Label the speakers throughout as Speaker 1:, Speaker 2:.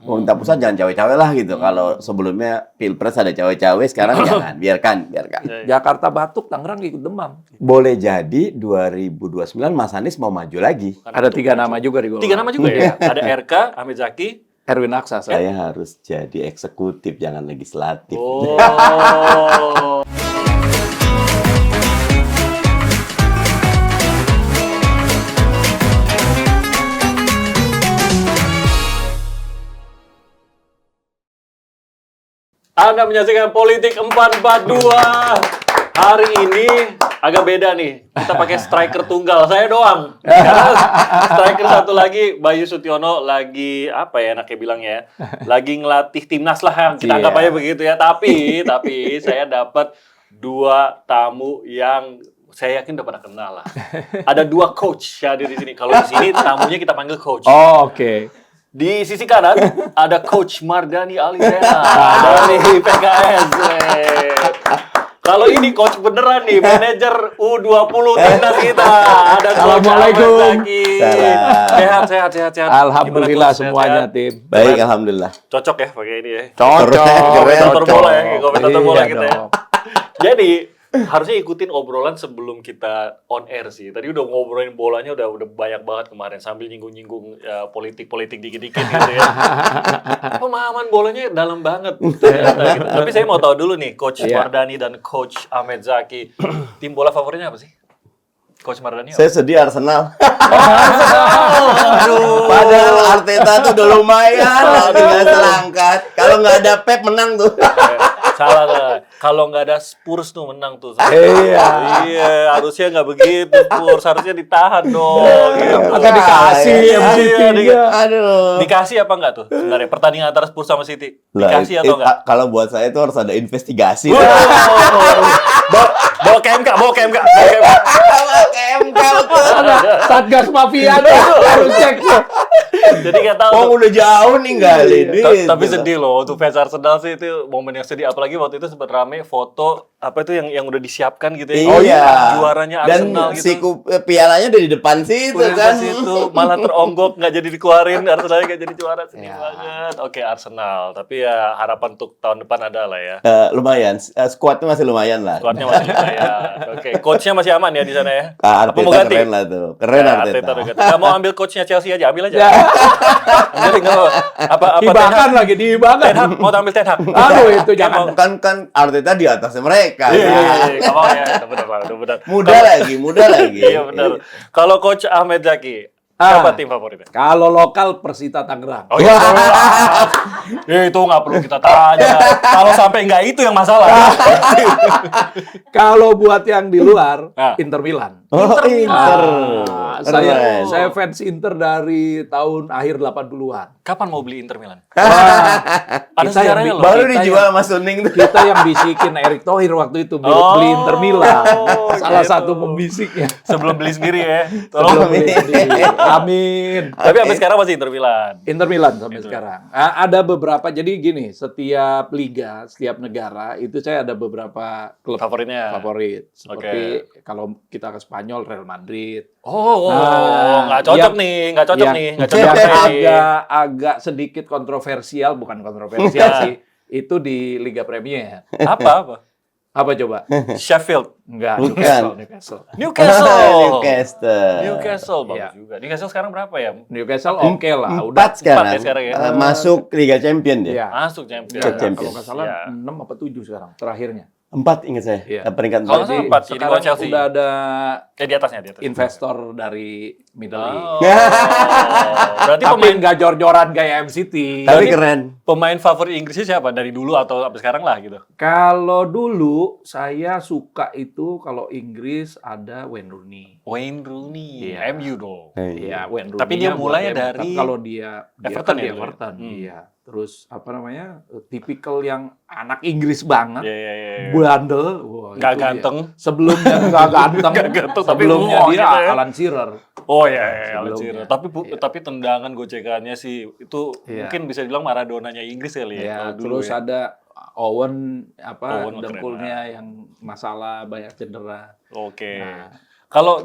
Speaker 1: Pemerintah pusat jangan cawe-cawe lah gitu. Kalau sebelumnya Pilpres ada cawe-cawe, sekarang jangan. Biarkan.
Speaker 2: Jakarta batuk, Tangerang ikut demam.
Speaker 1: Boleh jadi 2029 Mas Anies mau maju lagi.
Speaker 2: Ada 3 nama juga di Golkar.
Speaker 3: 3 nama juga ya. Ada RK, Ahmed Zaki,
Speaker 2: Erwin Aksa.
Speaker 1: Saya harus jadi eksekutif, jangan legislatif.
Speaker 3: Oh. Anda menyaksikan Politik 442. Hari ini agak beda nih. Kita pakai striker tunggal. Saya doang. Karena striker satu lagi, Bayu Sutiono, lagi apa ya enaknya bilangnya ya? Lagi ngelatih timnas lah. Kita anggap aja begitu ya. Tapi saya dapat 2 tamu yang saya yakin udah pada kenal lah. Ada 2 coach yang ada di sini. Kalau di sini tamunya kita panggil coach.
Speaker 2: Oh, oke.
Speaker 3: Di sisi kanan ada Coach Mardhani Alisera dari PKS. Kalau ini coach beneran nih, manajer U20 timnas kita. Ada
Speaker 2: Assalamualaikum.
Speaker 3: Sehat.
Speaker 2: Alhamdulillah
Speaker 3: Gimana, Coach?
Speaker 2: semuanya
Speaker 3: Sehat?
Speaker 2: tim.
Speaker 1: Baik, alhamdulillah.
Speaker 3: Cocok ya pakai ini ya.
Speaker 2: Cocok.
Speaker 3: Komentator bola ya, komentator bola
Speaker 2: Iya
Speaker 3: kita ya.
Speaker 2: dong.
Speaker 3: Jadi harusnya ikutin obrolan sebelum kita on air sih. Tadi udah ngobrolin bolanya udah banyak banget kemarin sambil nyinggung-nyinggung politik dikit-dikit gitu ya. Pemahaman bolanya dalam banget ternyata gitu. Tapi saya mau tahu dulu nih Coach Mardhani dan Coach Ahmed Zaki. Tim bola favoritnya apa sih? Coach Mardhani apa?
Speaker 1: Saya sedih Arsenal.
Speaker 3: Aduh.
Speaker 1: Padahal Arteta tuh udah lumayan, tinggal selangkat. Kalau nggak ada Pep menang tuh.
Speaker 3: Salah lah. Kalau nggak ada Spurs tuh menang tuh.
Speaker 2: Iya.
Speaker 3: Harusnya nggak begitu Spurs. Harusnya ditahan dong. Gitu.
Speaker 2: Maka dikasih MVP-nya.
Speaker 1: Aduh.
Speaker 3: Dikasih apa nggak tuh sebenarnya pertandingan antara Spurs sama City? Dikasih atau nggak?
Speaker 1: Kalau buat saya itu harus ada investigasi.
Speaker 3: Bawa ke MK.
Speaker 1: Bawa ke MK betul.
Speaker 2: Ada Satgas Mafia tuh harus cek tuh.
Speaker 3: Jadi nggak tahu.
Speaker 1: Oh, udah jauh ninggalin.
Speaker 3: Tapi sedih loh untuk fans Arsenal sih, itu momen yang sedih. Apalagi waktu itu sempat rame foto apa itu yang udah disiapkan gitu ya.
Speaker 1: Iya.
Speaker 3: Juaranya
Speaker 1: Dan
Speaker 3: Arsenal gitu.
Speaker 1: pialanya udah di depan situ
Speaker 3: Udah
Speaker 1: kan.
Speaker 3: di situ malah teronggok, nggak jadi dikeluarin, Arsenal nggak jadi juara, sedih banget. Oke, Arsenal, tapi ya harapan untuk tahun depan ada lah ya.
Speaker 1: Lumayan, skuadnya masih lumayan lah.
Speaker 3: Skuadnya masih lumayan. Oke, coachnya masih aman ya di sana ya.
Speaker 1: Arteta
Speaker 3: Apa mau ganti?
Speaker 1: keren lah tuh, keren Arteta.
Speaker 3: udah ganti. Nggak mau ambil coachnya Chelsea aja, ambil aja. Ambil nggak mau. Apa
Speaker 2: Dibahkan lagi, dibahkan.
Speaker 3: Ten Hag, mau ambil Ten Hag.
Speaker 2: Aduh, itu jangan.
Speaker 1: Kan Arteta di atasnya mereka.
Speaker 3: Iya, nggak mau ya. Itu benar.
Speaker 1: Muda lagi.
Speaker 3: Iya benar. Kalau Coach Ahmed Zaki, siapa tim favoritnya?
Speaker 2: Kalau lokal Persita Tangerang.
Speaker 3: Oh iya, itu nggak perlu kita tanya. Kalau sampai nggak itu yang masalah.
Speaker 2: Kalau buat yang di luar, Inter Milan.
Speaker 1: Inter.
Speaker 2: Saya fans Inter dari tahun akhir 80-an.
Speaker 3: Kapan mau beli Inter Milan?
Speaker 2: Ada
Speaker 3: sejarahnya loh.
Speaker 1: Baru dijual Mas Suning tuh.
Speaker 2: Kita yang bisikin Erick Thohir waktu itu beli Inter Milan. Salah satu pembisiknya.
Speaker 3: Sebelum beli sendiri ya.
Speaker 2: Sebelum
Speaker 3: Tolong.
Speaker 2: beli sendiri. Amin.
Speaker 3: Tapi sampai sekarang masih Inter Milan.
Speaker 2: Inter Milan sampai sekarang. Ada beberapa, jadi gini, setiap liga, setiap negara, itu saya ada beberapa klub
Speaker 3: Favoritnya.
Speaker 2: favorit. Seperti kalau kita ke Spanyol, Real Madrid.
Speaker 3: Nggak cocok nih. Nggak cocok nih.
Speaker 2: Agak sedikit kontroversial, bukan kontroversial sih. Itu di Liga Premier.
Speaker 3: Apa?
Speaker 2: Apa coba?
Speaker 3: Sheffield.
Speaker 2: Enggak,
Speaker 1: Bukan.
Speaker 3: Newcastle bagus
Speaker 2: Iya.
Speaker 3: juga. Newcastle sekarang berapa ya?
Speaker 2: Newcastle oke lah.
Speaker 1: 4
Speaker 2: Udah
Speaker 1: sekarang.
Speaker 3: ya sekarang ya.
Speaker 1: Masuk Liga Champion dia.
Speaker 2: Iya.
Speaker 3: Masuk Champions.
Speaker 1: Iya, Champions.
Speaker 2: Kalau nggak salah
Speaker 3: Iya.
Speaker 2: 6 apa 7 sekarang terakhirnya.
Speaker 1: 4 ingat saya.
Speaker 2: Iya.
Speaker 1: Peringkat
Speaker 3: Kalau nggak
Speaker 1: 4.
Speaker 3: salah 4 sih, di bawah
Speaker 2: Sekarang
Speaker 3: Chelsea.
Speaker 2: udah ada
Speaker 3: Di atasnya.
Speaker 2: investor dari Middle East.
Speaker 3: Berarti
Speaker 2: Tapi nggak jor-joran kayak MCT.
Speaker 1: Tapi keren.
Speaker 3: pemain favorit Inggrisnya siapa? Dari dulu atau sampai sekarang lah gitu?
Speaker 2: Kalau dulu saya suka itu kalau Inggris ada Wayne Rooney.
Speaker 3: Wayne Rooney,
Speaker 2: Iya.
Speaker 3: MU dong.
Speaker 2: Iya, Wayne Rooney.
Speaker 3: Tapi dia mulainya dari
Speaker 2: kalau dia
Speaker 3: Everton
Speaker 2: kan
Speaker 3: ya,
Speaker 2: di
Speaker 3: dulu ya?
Speaker 2: Everton, iya. Terus apa namanya? Tipikal yang anak Inggris banget.
Speaker 3: Iya.
Speaker 2: Bandel. Wah,
Speaker 3: Nggak
Speaker 2: itu dia.
Speaker 3: ganteng.
Speaker 2: Sebelumnya nggak ganteng.
Speaker 3: Nggak ganteng, tapi
Speaker 2: sebelumnya
Speaker 3: wow
Speaker 2: dia
Speaker 3: gitu ya.
Speaker 2: Alan Shearer.
Speaker 3: Oh iya, Alan
Speaker 2: Sebelumnya.
Speaker 3: Shearer. Tapi tendangan gocekannya sih itu
Speaker 2: Iya.
Speaker 3: mungkin bisa dibilang Maradonanya Inggris kali ya.
Speaker 2: Ya,
Speaker 3: kalau dulu
Speaker 2: terus
Speaker 3: ya.
Speaker 2: ada Owen
Speaker 3: Owen keren
Speaker 2: dengkulnya yang masalah banyak cedera.
Speaker 3: Oke.
Speaker 2: Nah.
Speaker 3: Kalau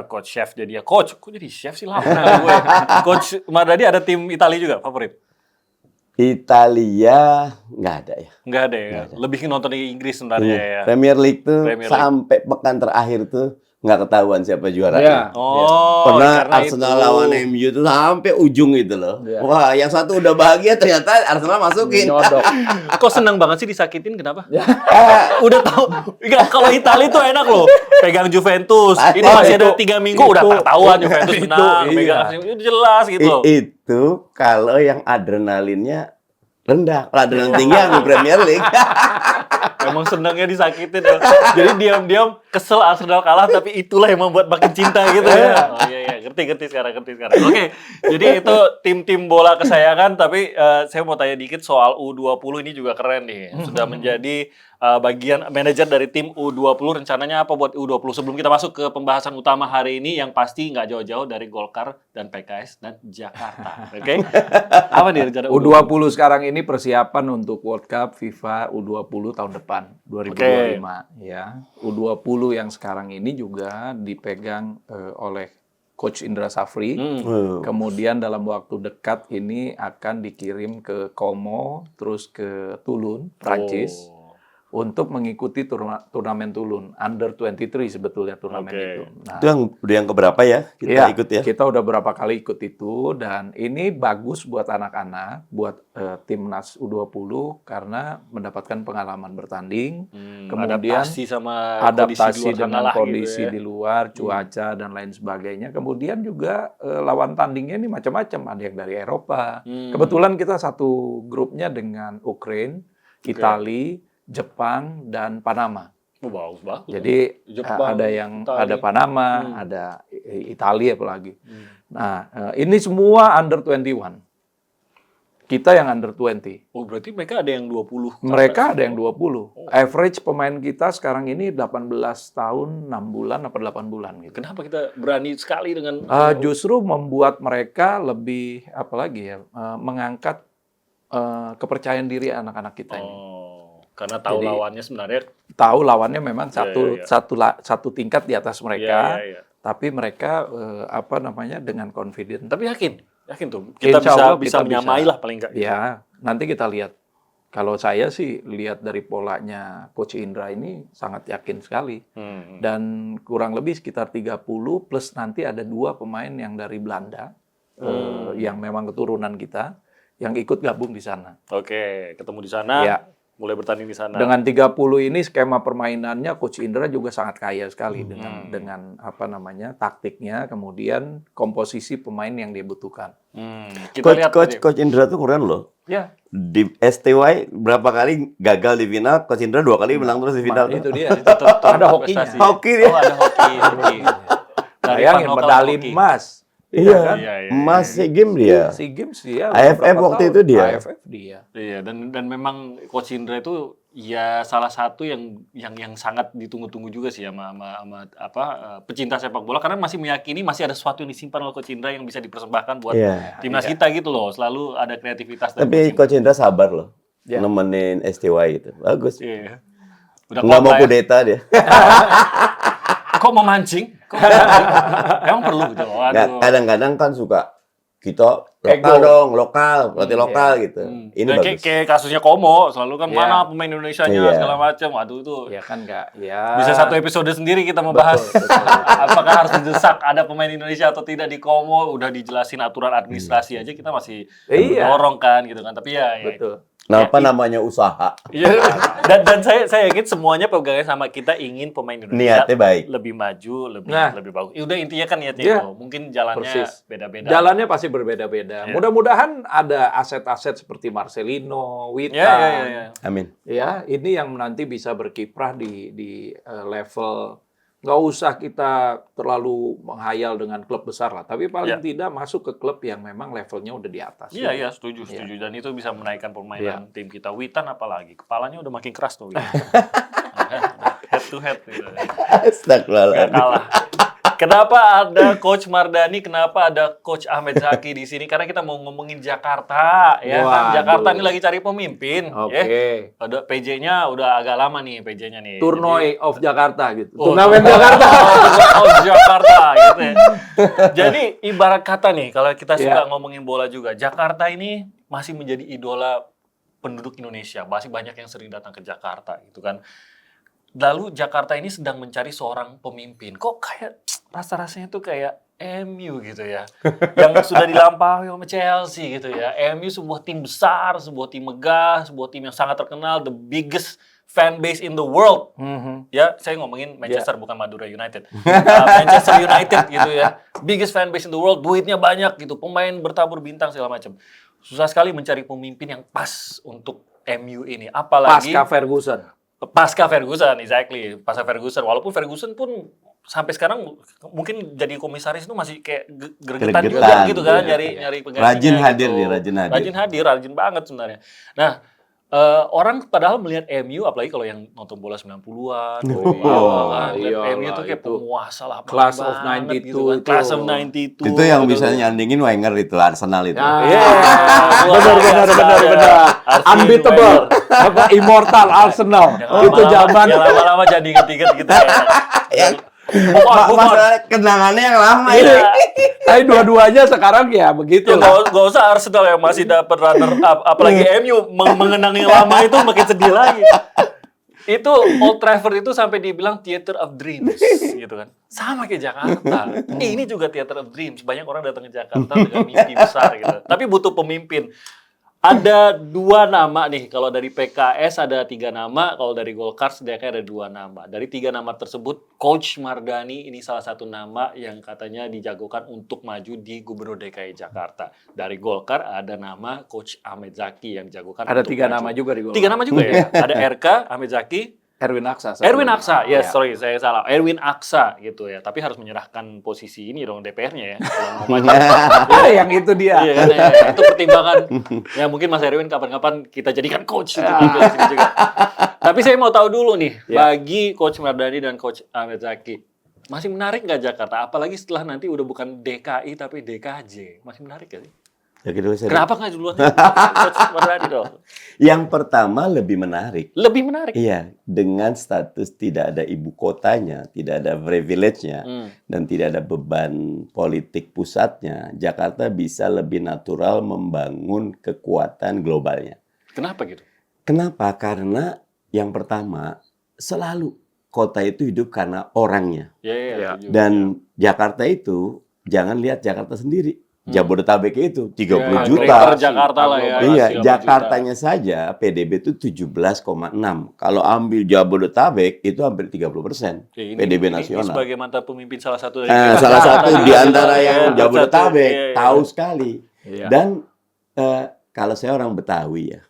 Speaker 3: coach chef jadi ya coach, kok jadi chef sih lama gue. Coach Mardhani ada tim Italia juga favorit?
Speaker 1: Italia nggak ada ya.
Speaker 3: Nggak ada ya. Lebih nonton di Inggris sebenarnya ya.
Speaker 1: Premier League tuh
Speaker 3: Premier League.
Speaker 1: sampai pekan terakhir tuh nggak ketahuan siapa juaranya.
Speaker 2: Ya.
Speaker 3: Oh,
Speaker 1: Pernah
Speaker 3: karena
Speaker 1: Arsenal
Speaker 3: itu.
Speaker 1: lawan MU tuh sampai ujung itu loh.
Speaker 2: Iya.
Speaker 1: Wah, yang satu udah bahagia ternyata Arsenal masukin.
Speaker 2: Nyodok.
Speaker 3: Kok seneng banget sih disakitin? Kenapa?
Speaker 2: Ya.
Speaker 3: Udah tahu. Enggak, kalau Italia tuh enak loh. Pegang Juventus. Ini
Speaker 1: Oh,
Speaker 3: masih ada
Speaker 2: itu-
Speaker 3: 3 minggu udah
Speaker 2: itu-
Speaker 3: ketahuan Juventus
Speaker 2: itu,
Speaker 3: menang.
Speaker 2: iya.
Speaker 3: Pegang Arsenal, itu jelas gitu.
Speaker 1: Itu kalau yang adrenalinnya rendah. Kalau adrenalin tinggi ambil Premier League.
Speaker 3: Emang senangnya disakitin ya. Jadi diam-diam kesel Arsenal kalah, tapi itulah yang membuat makin cinta gitu ya. Oh iya, ngerti sekarang. Oke, jadi itu tim-tim bola kesayangan, tapi saya mau tanya dikit soal U20 ini juga keren nih. Sudah menjadi bagian manajer dari tim U20, rencananya apa buat U20? Sebelum kita masuk ke pembahasan utama hari ini, yang pasti nggak jauh-jauh dari Golkar dan PKS dan Jakarta. Oke? Apa nih rencana
Speaker 2: U20 sekarang ini persiapan untuk World Cup FIFA U20 tahun depan 2025 ya. U20 yang sekarang ini juga dipegang oleh Coach Indra Safri. Kemudian dalam waktu dekat ini akan dikirim ke Como, terus ke Toulon, Prancis. Untuk mengikuti turnamen Toulon Under 23 sebetulnya turnamen itu. Nah,
Speaker 1: Itu yang udah yang keberapa ya kita
Speaker 2: iya,
Speaker 1: ikut ya?
Speaker 2: kita udah berapa kali ikut itu dan ini bagus buat anak-anak, buat timnas U20 karena mendapatkan pengalaman bertanding, kemudian
Speaker 3: adaptasi sama
Speaker 2: adaptasi dengan
Speaker 3: gitu
Speaker 2: kondisi
Speaker 3: ya.
Speaker 2: di luar, cuaca dan lain sebagainya. Kemudian juga lawan tandingnya ini macam-macam, ada yang dari Eropa. Kebetulan kita satu grupnya dengan Ukraina, Italia, Jepang dan Panama.
Speaker 3: Bagus.
Speaker 2: Jadi
Speaker 3: Jepang,
Speaker 2: ada yang
Speaker 3: Italia.
Speaker 2: ada Panama, ada Italia apalagi. Nah, ini semua under 21. Kita yang under 20.
Speaker 3: Oh, berarti mereka ada yang 20.
Speaker 2: Mereka ada yang 20. Average pemain kita sekarang ini 18 tahun, 6 bulan, apa 8 bulan gitu.
Speaker 3: Kenapa kita berani sekali dengan
Speaker 2: Justru membuat mereka lebih, apalagi ya, mengangkat kepercayaan diri anak-anak kita ini.
Speaker 3: Karena tahu
Speaker 2: Jadi,
Speaker 3: lawannya sebenarnya
Speaker 2: Tahu lawannya memang
Speaker 3: Iya.
Speaker 2: satu tingkat di atas mereka,
Speaker 3: Iya.
Speaker 2: tapi mereka dengan confident.
Speaker 3: Tapi yakin tuh kita
Speaker 2: Insya Allah
Speaker 3: bisa
Speaker 2: kita
Speaker 3: menyamai
Speaker 2: bisa.
Speaker 3: lah paling enggak.
Speaker 2: Ya, nanti kita lihat. Kalau saya sih lihat dari polanya Coach Indra ini sangat yakin sekali. Dan kurang lebih sekitar 30 plus nanti ada 2 pemain yang dari Belanda yang memang keturunan kita yang ikut gabung di sana.
Speaker 3: Oke, ketemu di sana.
Speaker 2: Ya.
Speaker 3: Mulai bertanding di sana.
Speaker 2: Dengan 30 ini skema permainannya Coach Indra juga sangat kaya sekali dengan taktiknya, kemudian komposisi pemain yang dibutuhkan.
Speaker 3: Kita lihat tadi.
Speaker 1: Coach Indra tuh keren loh.
Speaker 2: Ya,
Speaker 1: Di STY berapa kali gagal di final, Coach Indra 2 kali menang terus di final.
Speaker 2: itu dia. Ada hokinya.
Speaker 3: Prestasi.
Speaker 1: Hoki dia.
Speaker 3: Oh, ada hoki. Dari
Speaker 2: Bayangin
Speaker 3: Van Hokal
Speaker 2: medali
Speaker 3: hoki.
Speaker 2: emas.
Speaker 1: Iya,
Speaker 3: kan? Iya.
Speaker 1: emas SEA Games dia.
Speaker 2: SEA Games dia.
Speaker 1: AFF
Speaker 2: berapa
Speaker 1: waktu
Speaker 2: tahun?
Speaker 1: itu dia.
Speaker 2: AFF dia.
Speaker 3: Iya, dan memang Coach Indra itu ya salah satu yang sangat ditunggu-tunggu juga sih sama pecinta sepak bola karena masih meyakini masih ada sesuatu yang disimpan oleh Coach Indra yang bisa dipersembahkan buat
Speaker 1: Iya.
Speaker 3: timnas kita gitu loh. Selalu ada kreativitas dari
Speaker 1: Tapi Coach Indra sabar loh.
Speaker 2: Ya.
Speaker 1: Nemenin STY gitu. Bagus.
Speaker 3: Iya. Udah
Speaker 1: Nggak mau
Speaker 3: kuat lah ya.
Speaker 1: kudeta dia.
Speaker 3: Kok mau mancing? Emang perlu gitu.
Speaker 1: Nggak,
Speaker 3: Waduh.
Speaker 1: kadang-kadang kan suka kita
Speaker 2: Ego.
Speaker 1: lokal, pelatih lokal gitu. Ini
Speaker 3: Dan
Speaker 1: bagus.
Speaker 3: kayak kasusnya Komo, selalu kan
Speaker 2: Iya.
Speaker 3: mana pemain Indonesianya
Speaker 1: Iya.
Speaker 3: segala macam. Waduh itu
Speaker 2: Ya kan enggak. Ya.
Speaker 3: bisa satu episode sendiri kita membahas apakah harus didesak ada pemain Indonesia atau tidak di Komo. Udah dijelasin aturan administrasi aja kita masih
Speaker 2: Iya.
Speaker 3: dorong kan gitu kan. Tapi ya
Speaker 2: Betul.
Speaker 1: Kenapa namanya usaha?
Speaker 3: Iya. Dan saya yakin semuanya pegawai sama kita ingin pemain Indonesia
Speaker 1: Niatnya baik.
Speaker 3: lebih maju,
Speaker 2: Nah.
Speaker 3: lebih bagus. Ya udah intinya kan niatnya
Speaker 2: Iya.
Speaker 3: itu. Mungkin jalannya
Speaker 2: Persis.
Speaker 3: beda-beda.
Speaker 2: Jalannya pasti berbeda-beda.
Speaker 3: Iya.
Speaker 2: Mudah-mudahan ada aset-aset seperti Marcelino, Witan.
Speaker 3: Ya.
Speaker 1: Amin.
Speaker 2: Ya, ini yang nanti bisa berkiprah di level, nggak usah kita terlalu menghayal dengan klub besar lah, tapi paling tidak masuk ke klub yang memang levelnya udah di atas.
Speaker 3: Iya, setuju. Dan itu bisa menaikkan permainan tim kita. Witan apalagi, kepalanya udah makin keras tuh Witan. Head to head gitu. Nggak
Speaker 1: Astagfirullahaladzim.
Speaker 3: kalah. Kenapa ada Coach Mardani, kenapa ada Coach Ahmed Zaki di sini? Karena kita mau ngomongin Jakarta, ya kan?
Speaker 2: Waduh.
Speaker 3: Jakarta ini lagi cari pemimpin.
Speaker 2: Oke.
Speaker 3: Ya. Ada PJ-nya udah agak lama nih, PJ-nya nih.
Speaker 2: Turnoy of Jakarta gitu.
Speaker 3: Oh,
Speaker 2: Turnamen Jakarta.
Speaker 3: Oh, Jakarta gitu ya. Jadi ibarat kata nih, kalau kita suka
Speaker 2: Iya.
Speaker 3: ngomongin bola juga, Jakarta ini masih menjadi idola penduduk Indonesia. Masih banyak yang sering datang ke Jakarta gitu kan. Lalu Jakarta ini sedang mencari seorang pemimpin. Kok kayak rasa-rasanya tuh kayak MU gitu ya. Yang sudah dilampaui sama Chelsea gitu ya. MU sebuah tim besar, sebuah tim megah, sebuah tim yang sangat terkenal, the biggest fan base in the world. Ya, saya ngomongin Manchester bukan Madura United. Manchester United gitu ya. Biggest fan base in the world, duitnya banyak gitu. Pemain bertabur bintang segala macam. Susah sekali mencari pemimpin yang pas untuk MU ini. Apalagi Pasca Ferguson, exactly. Pasca Ferguson. Walaupun Ferguson pun sampai sekarang mungkin jadi komisaris itu masih kayak gregetan juga gitu kan, nyari penggantinya.
Speaker 1: Rajin hadir
Speaker 3: gitu.
Speaker 1: nih, rajin hadir.
Speaker 3: Rajin hadir, rajin banget sebenarnya. Nah, orang padahal melihat MU, apalagi kalau yang nonton bola 90-an, MU itu kayak penguasa lah.
Speaker 2: Class of
Speaker 3: banget
Speaker 2: 92
Speaker 3: gitu kan. Class of 92.
Speaker 1: Itu yang bisa nyandingin Wenger itu, Arsenal itu.
Speaker 2: Benar. Unbeatable. Apa immortal Arsenal. Itu zaman.
Speaker 3: Yang lama-lama jadi inget-inget gitu ya.
Speaker 1: Masalah kenangannya yang lama
Speaker 3: Iya.
Speaker 1: ya.
Speaker 2: Tapi dua-duanya sekarang ya begitu lah.
Speaker 3: Gak usah Arsenal yang masih dapat runner up, apalagi MU mengenang yang lama itu makin sedih lagi. Itu Old Trafford itu sampai dibilang Theater of Dreams gitu kan. Sama kayak Jakarta. Ini juga Theater of Dreams. Banyak orang datang ke Jakarta dengan mimpi besar gitu. Tapi butuh pemimpin. Ada 2 nama nih. Kalau dari PKS ada 3 nama. Kalau dari Golkar setidaknya ada 2 nama. Dari 3 nama tersebut, Coach Mardhani ini salah satu nama yang katanya dijagokan untuk maju di Gubernur DKI Jakarta. Dari Golkar ada nama Coach Ahmed Zaki yang dijagokan.
Speaker 2: Ada
Speaker 3: untuk
Speaker 2: 3
Speaker 3: maju.
Speaker 2: nama juga di Golkar.
Speaker 3: 3 nama juga ya. Ada RK, Ahmed Zaki,
Speaker 2: Erwin Aksa.
Speaker 3: Erwin Aksa, yes,
Speaker 2: Ya.
Speaker 3: sorry, saya salah. Erwin Aksa gitu ya. Tapi harus menyerahkan posisi ini dong DPR-nya ya. Kalau mau maju.
Speaker 2: Yang itu dia.
Speaker 3: Iya kan, ya. Itu pertimbangan. Ya mungkin Mas Erwin kapan-kapan kita jadikan coach untuk tampil di sini juga. Tapi saya mau tahu dulu nih, bagi Coach Mardhani dan Coach Ahmed Zaki, masih menarik nggak Jakarta? Apalagi setelah nanti udah bukan DKI tapi DKJ. Masih menarik nggak sih?
Speaker 1: Ya, gitu,
Speaker 3: Kenapa nggak duluan Coach Mardhani dong?
Speaker 1: Yang pertama lebih menarik.
Speaker 3: Lebih menarik.
Speaker 1: Iya, dengan status tidak ada ibu kotanya, tidak ada privilege-nya, dan tidak ada beban politik pusatnya, Jakarta bisa lebih natural membangun kekuatan globalnya.
Speaker 3: Kenapa gitu?
Speaker 1: Kenapa? Karena yang pertama, selalu kota itu hidup karena orangnya.
Speaker 3: Ya.
Speaker 1: Dan Jakarta itu, jangan lihat Jakarta sendiri. Jabodetabek itu 30
Speaker 3: Ya,
Speaker 1: juta.
Speaker 3: Greater Jakarta lah ya.
Speaker 1: Iya,
Speaker 3: 30
Speaker 1: Jakartanya saja PDB itu 17,6. Kalau ambil Jabodetabek itu hampir 30%
Speaker 3: Ini
Speaker 1: PDB
Speaker 3: Ini
Speaker 1: nasional.
Speaker 3: sebagai mantan pemimpin salah satu dari
Speaker 1: Salah satu di antara yang
Speaker 3: Iya,
Speaker 1: Jabodetabek
Speaker 3: iya.
Speaker 1: tahu sekali.
Speaker 2: Iya.
Speaker 1: Dan kalau saya orang Betawi ya,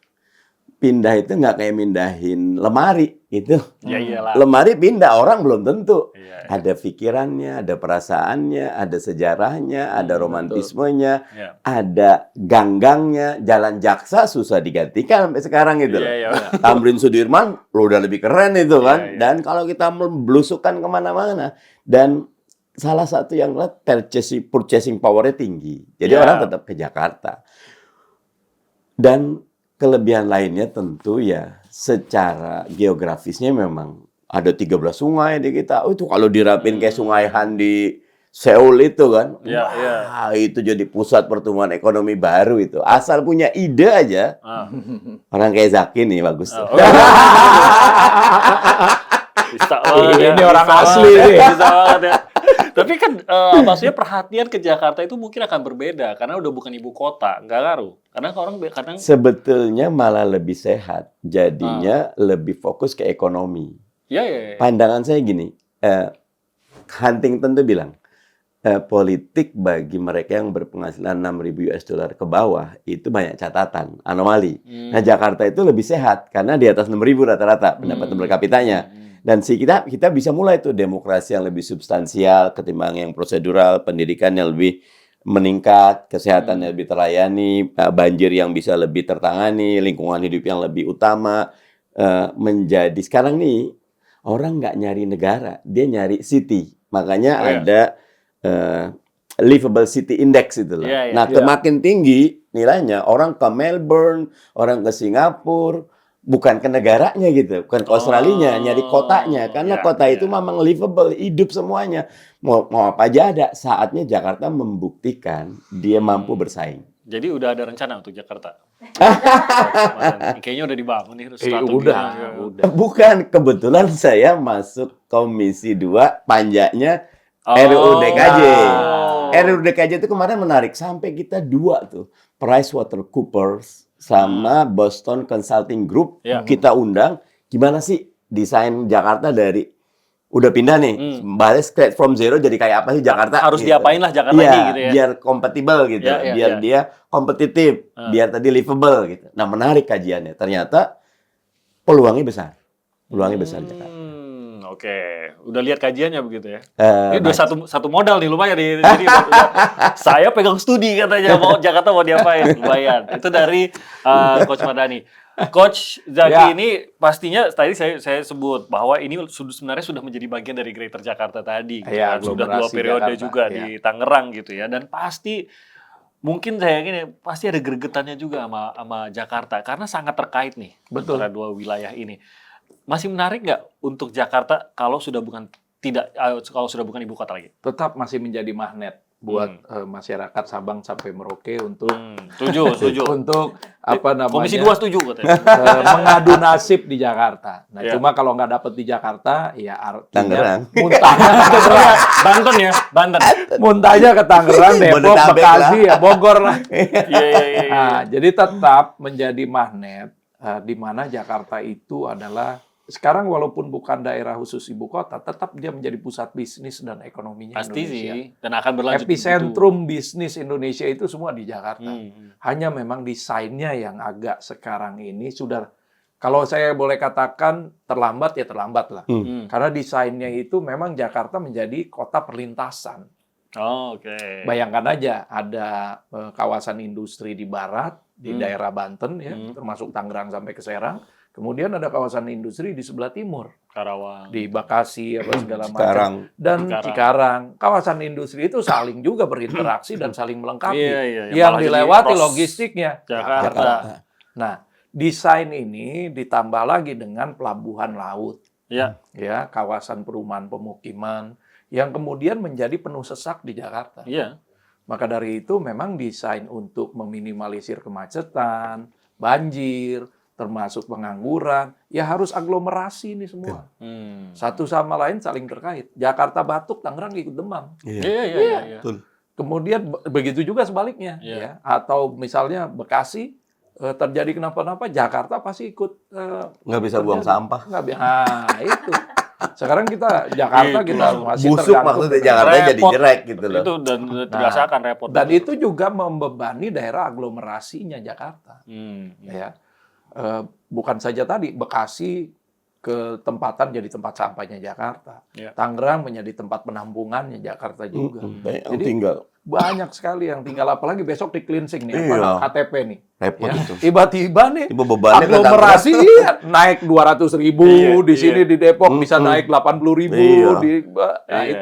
Speaker 1: pindah itu nggak kayak mindahin lemari itu.
Speaker 3: Ya iyalah.
Speaker 1: Lemari pindah orang belum tentu.
Speaker 3: Iya.
Speaker 1: Ada pikirannya, ada perasaannya, ada sejarahnya, ada romantismenya,
Speaker 3: Iya.
Speaker 1: ada ganggangnya. Jalan Jaksa susah digantikan sampai sekarang gitu.
Speaker 3: Iya.
Speaker 1: Tamrin Sudirman lo udah lebih keren itu kan.
Speaker 3: Iya.
Speaker 1: Dan kalau kita melusukkan kemana-mana, dan salah satu yang purchasing power-nya tinggi. Jadi
Speaker 3: Iya.
Speaker 1: orang tetap ke Jakarta. Dan kelebihan lainnya tentu ya secara geografisnya memang ada 13 sungai di kita. Oh, itu kalau dirapin kayak Sungai Han di Seoul itu kan.
Speaker 3: Iya, iya.
Speaker 1: Wah, itu jadi pusat pertumbuhan ekonomi baru itu. Asal punya ide aja. Orang kayak Zaki nih bagus tuh.
Speaker 3: Bisa banget ya.
Speaker 2: Ini orang
Speaker 3: Bisa
Speaker 2: asli
Speaker 3: banget
Speaker 2: nih.
Speaker 3: ya. Bisa banget ya. Tapi kan maksudnya perhatian ke Jakarta itu mungkin akan berbeda karena udah bukan ibu kota, nggak ngaruh. Karena orang kadang
Speaker 1: Sebetulnya malah lebih sehat. Jadinya lebih fokus ke ekonomi.
Speaker 3: ya.
Speaker 1: Pandangan saya gini, Huntington tuh bilang, politik bagi mereka yang berpenghasilan 6.000 US dollar ke bawah itu banyak catatan, anomali. Nah, Jakarta itu lebih sehat karena di atas 6.000 rata-rata pendapatan per kapitanya. Dan kita bisa mulai tuh demokrasi yang lebih substansial ketimbang yang prosedural, pendidikan yang lebih meningkat, kesehatan yang lebih terlayani, banjir yang bisa lebih tertangani, lingkungan hidup yang lebih utama, menjadi sekarang nih orang nggak nyari negara, dia nyari city. Makanya ada livable city index itu loh.
Speaker 3: Iya, iya.
Speaker 1: Nah, semakin tinggi nilainya, orang ke Melbourne, orang ke Singapura, bukan ke negaranya gitu, bukan ke Australia, nyari kotanya. Karena kota itu memang livable, hidup semuanya. Mau apa aja ada. Saatnya Jakarta membuktikan dia mampu bersaing.
Speaker 3: Jadi udah ada rencana untuk Jakarta. Kayaknya udah dibangun nih strateginya.
Speaker 2: Udah.
Speaker 1: Bukan, kebetulan saya masuk Komisi 2 panjanya RUU DKJ. RUU DKJ itu kemarin menarik, sampai kita 2 tuh, PricewaterhouseCoopers sama Boston Consulting Group, kita undang, gimana sih desain Jakarta dari udah pindah nih, bahasnya straight from zero jadi kayak apa sih Jakarta?
Speaker 3: Harus
Speaker 1: gitu.
Speaker 3: diapain lah Jakarta
Speaker 1: Iya,
Speaker 3: ini gitu ya.
Speaker 1: biar kompatibel gitu, biar dia kompetitif, biar tadi livable gitu. Nah, menarik kajiannya. Ternyata peluangnya besar. Peluangnya besar Jakarta.
Speaker 3: Oke, udah lihat kajiannya begitu ya. Ini udah
Speaker 1: Nah,
Speaker 3: satu modal nih lumayan nih. Jadi saya pegang studi katanya mau Jakarta mau diapain, lumayan. Itu dari Coach Mardhani. Coach Zaky ini pastinya tadi saya sebut bahwa ini sebenarnya sudah menjadi bagian dari Greater Jakarta tadi. Gitu
Speaker 2: Ya,
Speaker 3: kan. Sudah 2 periode
Speaker 2: Jakarta,
Speaker 3: juga di Tangerang gitu ya. Dan pasti mungkin saya gini pasti ada gregetannya juga sama Jakarta karena sangat terkait nih antara dua wilayah ini. Masih menarik nggak untuk Jakarta kalau sudah bukan ibu kota lagi?
Speaker 2: Tetap masih menjadi magnet buat masyarakat Sabang sampai Merauke untuk
Speaker 3: Setuju.
Speaker 2: untuk apa namanya?
Speaker 3: Komisi 2 setuju katanya.
Speaker 2: Mengadu nasib di Jakarta. Nah,
Speaker 3: Ya.
Speaker 2: cuma kalau nggak dapet di Jakarta, ya
Speaker 1: Tangerang.
Speaker 2: artinya muntahnya ke Tangerang.
Speaker 3: Banten ya, Banten.
Speaker 2: Muntahnya ke Tangerang, Depok,
Speaker 1: Bodetabek
Speaker 2: Bekasi, ya Bogor lah.
Speaker 3: Iya.
Speaker 2: Nah, jadi tetap menjadi magnet di mana Jakarta itu adalah sekarang walaupun bukan daerah khusus ibu kota, tetap dia menjadi pusat bisnis dan ekonominya
Speaker 3: Pasti
Speaker 2: Indonesia.
Speaker 3: sih, dan akan berlanjut.
Speaker 2: Epicentrum bisnis Indonesia itu semua di Jakarta. Hanya memang desainnya yang agak sekarang ini sudah, kalau saya boleh katakan terlambat ya terlambat lah. Karena desainnya itu memang Jakarta menjadi kota perlintasan.
Speaker 3: Oke.
Speaker 2: Bayangkan aja ada kawasan industri di barat, di daerah Banten ya, termasuk Tangerang sampai ke Serang. Kemudian ada kawasan industri di sebelah timur,
Speaker 3: Karawang.
Speaker 2: di Bekasi apa segala
Speaker 1: Cikarang.
Speaker 2: macam, dan Cikarang. Kawasan industri itu saling juga berinteraksi dan saling melengkapi.
Speaker 3: Iya.
Speaker 2: Yang
Speaker 3: Malah
Speaker 2: dilewati
Speaker 3: jadi cross
Speaker 2: logistiknya
Speaker 3: Jakarta.
Speaker 2: Nah, desain ini ditambah lagi dengan pelabuhan laut,
Speaker 3: Iya.
Speaker 2: ya, kawasan perumahan pemukiman yang kemudian menjadi penuh sesak di Jakarta.
Speaker 3: Iya.
Speaker 2: Maka dari itu memang desain untuk meminimalisir kemacetan, banjir, termasuk pengangguran, ya harus aglomerasi ini semua. Satu sama lain saling terkait. Jakarta batuk, Tangerang ikut demam.
Speaker 3: Iya.
Speaker 1: Betul.
Speaker 2: Kemudian begitu juga sebaliknya,
Speaker 3: Iya.
Speaker 2: ya. Atau misalnya Bekasi terjadi kenapa-napa, Jakarta pasti ikut
Speaker 1: Nggak bisa buang sampah.
Speaker 2: nggak bisa. Nah, itu. Sekarang kita Jakarta
Speaker 3: Itu.
Speaker 2: kita masih
Speaker 1: Busuk
Speaker 2: tergantung
Speaker 1: maksudnya
Speaker 2: dengan-
Speaker 1: Jakarta jadi
Speaker 3: Repot.
Speaker 1: jelek gitu loh.
Speaker 3: Itu dan dirasakan repot.
Speaker 2: Dan itu juga membebani daerah aglomerasinya Jakarta. Ya. Bukan saja tadi Bekasi ketempatan jadi tempat sampahnya Jakarta.
Speaker 3: Ya.
Speaker 2: Tangerang menjadi tempat penampungannya Jakarta juga.
Speaker 1: Banyak yang
Speaker 2: Jadi
Speaker 1: tinggal.
Speaker 2: banyak sekali yang tinggal, apalagi besok di cleansing nih,
Speaker 1: Iya.
Speaker 2: KTP nih.
Speaker 1: Repot
Speaker 2: Ya.
Speaker 1: itu.
Speaker 2: Tiba-tiba nih
Speaker 1: Tiba bebannya ke
Speaker 2: aglomerasi naik 200.000
Speaker 3: Iya,
Speaker 2: di sini di Depok bisa naik 80.000
Speaker 1: Iya.
Speaker 2: nah
Speaker 3: Iya.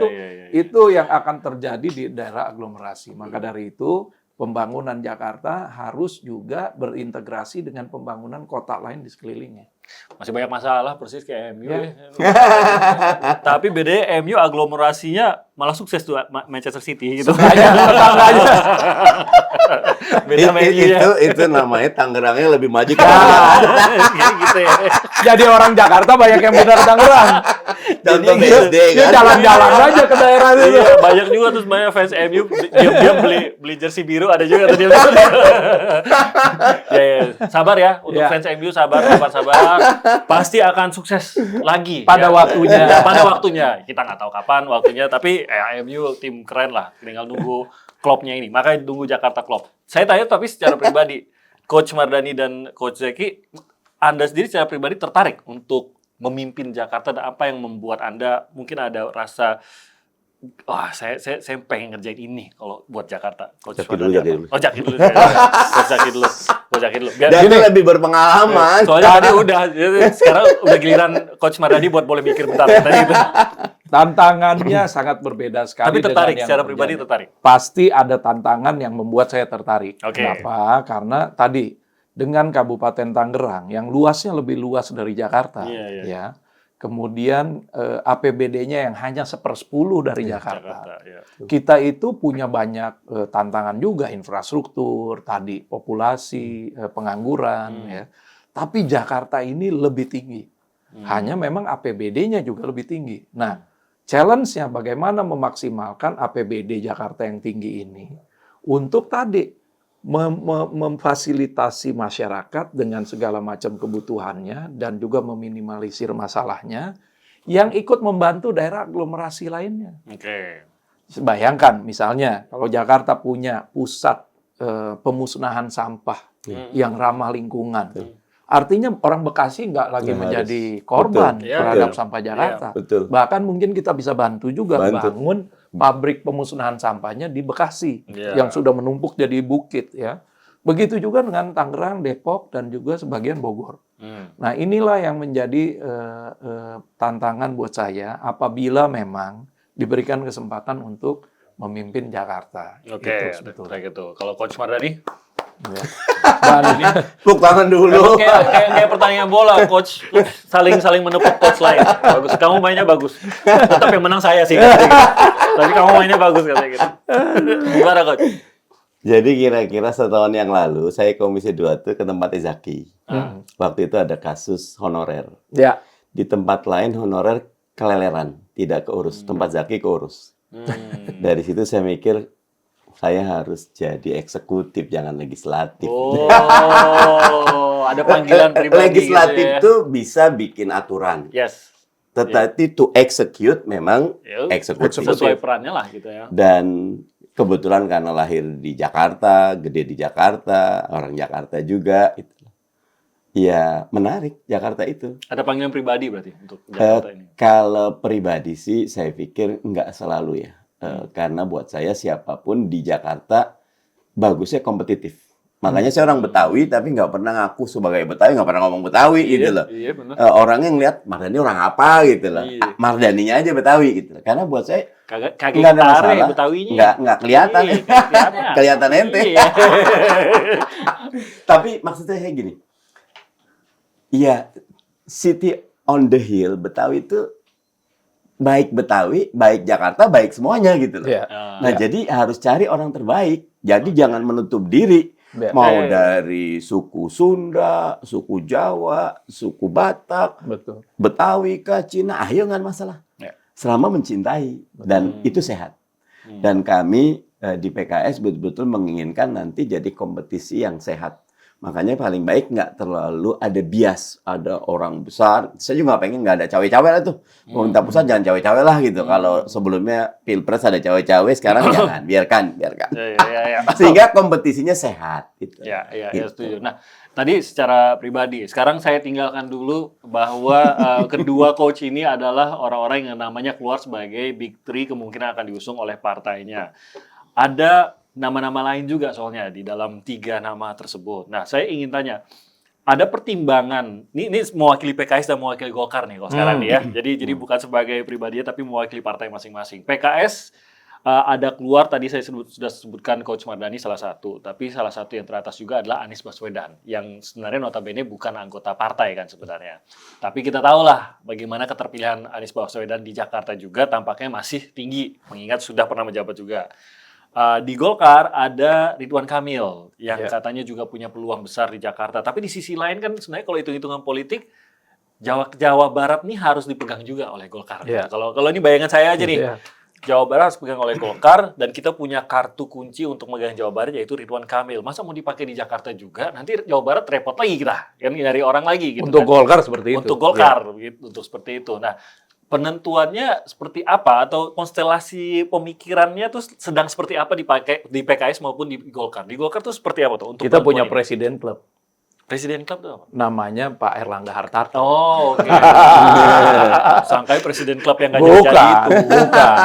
Speaker 2: itu yang akan terjadi di daerah aglomerasi. Maka dari itu pembangunan Jakarta harus juga berintegrasi dengan pembangunan kota lain di sekelilingnya.
Speaker 3: Masih banyak masalah persis kayak MU.
Speaker 2: Ya.
Speaker 3: Tapi bedanya MU aglomerasinya malah sukses tuh Manchester City gitu.
Speaker 2: Tetangganya.
Speaker 3: Beda sama MU ya.
Speaker 1: Itu namanya Tangerangnya lebih maju ke
Speaker 3: Gitu ya.
Speaker 2: Jadi orang Jakarta banyak yang pindah ke Tangerang.
Speaker 1: contoh BSD
Speaker 2: Dia
Speaker 1: kan.
Speaker 2: jalan-jalan aja ke daerah itu.
Speaker 3: Iya, banyak juga terus banyak fans MU dia beli jersey biru ada juga tuh dia. Ya, sabar ya untuk
Speaker 2: Ya.
Speaker 3: fans MU sabar. Pasti akan sukses lagi
Speaker 2: Pada
Speaker 3: ya.
Speaker 2: waktunya.
Speaker 3: Ya, pada waktunya. Kita nggak tahu kapan waktunya tapi MU tim keren lah. Tinggal nunggu klubnya ini. Makanya tunggu Jakarta Club. Saya tanya tapi secara pribadi Coach Mardhani dan Coach Zaky, Anda sendiri secara pribadi tertarik untuk memimpin Jakarta dan apa yang membuat Anda mungkin ada rasa saya pengen ngerjain ini kalau buat Jakarta. Coach
Speaker 1: Zaky dulu,
Speaker 3: Mardhani
Speaker 1: Zaky
Speaker 3: apa?
Speaker 1: dulu.
Speaker 3: Oh, Zaky dulu. Coach Zaky dulu. Biar
Speaker 1: Dan
Speaker 3: gini,
Speaker 1: itu lebih berpengalaman.
Speaker 3: soalnya tadi udah sekarang udah giliran Coach Mardhani buat boleh mikir bentar tadi itu.
Speaker 2: Tantangannya sangat berbeda sekali.
Speaker 3: Tapi tertarik
Speaker 2: dengan yang
Speaker 3: secara pribadi
Speaker 2: terjadi.
Speaker 3: tertarik.
Speaker 2: Pasti ada tantangan yang membuat saya tertarik.
Speaker 3: Oke.
Speaker 2: Kenapa? Karena tadi dengan Kabupaten Tangerang yang luasnya lebih luas dari Jakarta,
Speaker 3: Iya.
Speaker 2: ya, kemudian APBD-nya yang hanya 1/10 dari Jakarta.
Speaker 3: Ya.
Speaker 2: Kita itu punya banyak tantangan juga, infrastruktur, tadi populasi, pengangguran, ya. Tapi Jakarta ini lebih tinggi. Hanya memang APBD-nya juga lebih tinggi. Nah, challenge-nya bagaimana memaksimalkan APBD Jakarta yang tinggi ini untuk tadi memfasilitasi masyarakat dengan segala macam kebutuhannya dan juga meminimalisir masalahnya yang ikut membantu daerah aglomerasi lainnya.
Speaker 3: Oke.
Speaker 2: Bayangkan misalnya kalau Jakarta punya pusat pemusnahan sampah yang ramah lingkungan. Artinya orang Bekasi nggak lagi menjadi korban
Speaker 3: Betul.
Speaker 2: terhadap
Speaker 3: Betul.
Speaker 2: sampah Jakarta.
Speaker 1: Betul.
Speaker 2: Bahkan mungkin kita bisa bantu juga
Speaker 1: Bantu.
Speaker 2: bangun pabrik pemusnahan sampahnya di Bekasi
Speaker 3: Iya.
Speaker 2: yang sudah menumpuk jadi bukit ya. Begitu juga dengan Tangerang, Depok dan juga sebagian Bogor. Nah, inilah yang menjadi tantangan buat saya apabila memang diberikan kesempatan untuk memimpin Jakarta.
Speaker 3: Oke,
Speaker 2: Itu sebetulnya.
Speaker 3: kayak gitu. Kalau Coach Mardhani?
Speaker 2: Ya. Dan ini
Speaker 1: Tepuk tangan dulu.
Speaker 3: Emang kayak pertandingan bola, coach saling menepuk coach lain. Bagus, kamu mainnya bagus. Tetap yang menang saya sih. Katanya gitu. Tapi kamu mainnya bagus katanya gitu. Gimana coach?
Speaker 1: Jadi kira-kira setahun yang lalu saya Komisi 2 tuh ke tempat Zaki. Waktu itu ada kasus honorer.
Speaker 2: ya,
Speaker 1: Di tempat lain honorer keleleran, tidak keurus. Tempat Zaki keurus. Dari situ saya mikir saya harus jadi eksekutif, jangan legislatif.
Speaker 3: Oh, ada panggilan pribadi
Speaker 1: Legislatif
Speaker 3: gitu ya.
Speaker 1: tuh bisa bikin aturan.
Speaker 3: Yes.
Speaker 1: Tetapi to execute memang
Speaker 3: Ya,
Speaker 1: eksekutif.
Speaker 3: sesuai perannya lah gitu ya.
Speaker 1: Dan kebetulan karena lahir di Jakarta, gede di Jakarta, orang Jakarta juga. Ya menarik Jakarta itu.
Speaker 3: Ada panggilan pribadi berarti untuk Jakarta ini.
Speaker 1: Kalau pribadi sih saya pikir nggak selalu ya. Karena buat saya siapapun di Jakarta bagusnya kompetitif. Makanya saya orang Betawi tapi nggak pernah ngaku sebagai Betawi, nggak pernah ngomong Betawi gitu loh.
Speaker 3: Iya, benar.
Speaker 1: Orangnya ngeliat Mardhani orang apa gitu loh.
Speaker 3: Iya.
Speaker 1: Mardhaninya aja Betawi gitu loh. Karena buat saya
Speaker 3: Kagak
Speaker 1: nggak ada
Speaker 3: gitare
Speaker 1: masalah.
Speaker 3: Betawinya.
Speaker 1: Nggak kelihatan.
Speaker 3: Iya, kagak kelihatan.
Speaker 1: Kelihatan ente.
Speaker 3: Iya.
Speaker 1: Tapi maksudnya kayak gini. Iya, city on the hill Betawi itu baik Betawi, baik Jakarta, baik semuanya gitu loh.
Speaker 2: ya.
Speaker 1: Nah, jadi harus cari orang terbaik. Jadi jangan menutup diri.
Speaker 2: Ya.
Speaker 1: Mau dari suku Sunda, suku Jawa, suku Batak,
Speaker 2: Betul.
Speaker 1: Betawi ke Cina, ayo nggak masalah.
Speaker 3: Ya.
Speaker 1: Selama mencintai dan itu sehat. Dan kami di PKS betul-betul menginginkan nanti jadi kompetisi yang sehat. Makanya paling baik nggak terlalu ada bias, ada orang besar. Saya juga nggak pengen nggak ada cawe-cawe lah tuh. Pemerintah pusat jangan cawe-cawe lah gitu. Kalau sebelumnya Pilpres ada cawe-cawe, sekarang jangan. Biarkan.
Speaker 3: Iya.
Speaker 1: Sehingga kompetisinya sehat. Gitu.
Speaker 3: Ya,
Speaker 1: Gitu.
Speaker 3: setuju. Nah, tadi secara pribadi, sekarang saya tinggalkan dulu bahwa kedua coach ini adalah orang-orang yang namanya keluar sebagai Big Three, kemungkinan akan diusung oleh partainya. Ada nama-nama lain juga soalnya di dalam 3 nama tersebut. Nah, saya ingin tanya, ada pertimbangan, ini mewakili PKS dan mewakili Golkar nih kalau sekarang nih ya. Jadi bukan sebagai pribadi tapi mewakili partai masing-masing. PKS ada keluar, tadi saya sudah sebutkan Coach Mardhani salah satu, tapi salah satu yang teratas juga adalah Anies Baswedan, yang sebenarnya notabene bukan anggota partai kan sebenarnya. Tapi kita tahulah bagaimana keterpilihan Anies Baswedan di Jakarta juga tampaknya masih tinggi, mengingat sudah pernah menjabat juga. Di Golkar ada Ridwan Kamil yang katanya juga punya peluang besar di Jakarta. Tapi di sisi lain kan sebenarnya kalau hitung-hitungan politik Jawa Barat nih harus dipegang juga oleh Golkar. Kalau ini bayangan saya aja nih. Jawa Barat harus dipegang oleh Golkar dan kita punya kartu kunci untuk megang Jawa Barat yaitu Ridwan Kamil. Masa mau dipakai di Jakarta juga? Nanti Jawa Barat repot lagi kita, kan nyari orang lagi gitu.
Speaker 2: Untuk
Speaker 3: kan.
Speaker 2: Golkar seperti itu.
Speaker 3: Untuk Golkar gitu, untuk seperti itu. Nah, penentuannya seperti apa atau konstelasi pemikirannya tuh sedang seperti apa di PKS maupun di Golkar? Di Golkar tuh seperti apa tuh? Untuk
Speaker 2: Kita punya
Speaker 3: penentuan ini?
Speaker 2: presiden klub.
Speaker 3: Presiden klub tuh apa?
Speaker 2: Namanya Pak Erlangga Hartarto.
Speaker 3: Oh, oke. Sangkai presiden klub yang nggak jadi itu.
Speaker 2: Bukan.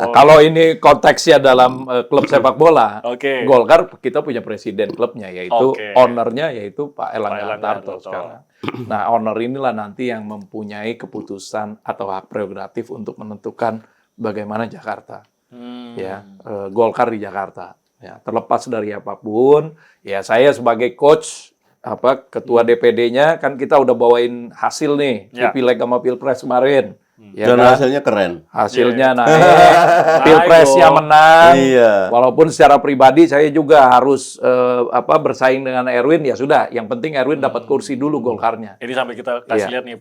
Speaker 3: Oh.
Speaker 2: Kalau ini konteksnya dalam klub sepak bola,
Speaker 3: Oke.
Speaker 2: Golkar kita punya presiden klubnya, yaitu
Speaker 3: Oke.
Speaker 2: ownernya yaitu Pak Erlangga
Speaker 3: Erlangga
Speaker 2: Hartarto
Speaker 3: Hartarto.
Speaker 2: sekarang. Nah, owner inilah nanti yang mempunyai keputusan atau hak prerogatif untuk menentukan bagaimana Jakarta. Ya, Golkar di Jakarta. Ya, terlepas dari apapun, ya saya sebagai coach ketua DPD-nya kan kita udah bawain hasil nih
Speaker 3: Ya.
Speaker 2: di Pileg sama Pilpres kemarin. Ya
Speaker 1: Dan
Speaker 2: kan?
Speaker 1: hasilnya keren.
Speaker 2: Hasilnya
Speaker 3: Iya.
Speaker 2: naik, Pilpresnya
Speaker 3: dong.
Speaker 2: menang.
Speaker 1: Iya.
Speaker 2: Walaupun secara pribadi saya juga harus bersaing dengan Erwin, ya sudah. Yang penting Erwin dapat kursi dulu Golkarnya.
Speaker 3: Ini sampai kita kasih
Speaker 2: Iya.
Speaker 3: lihat nih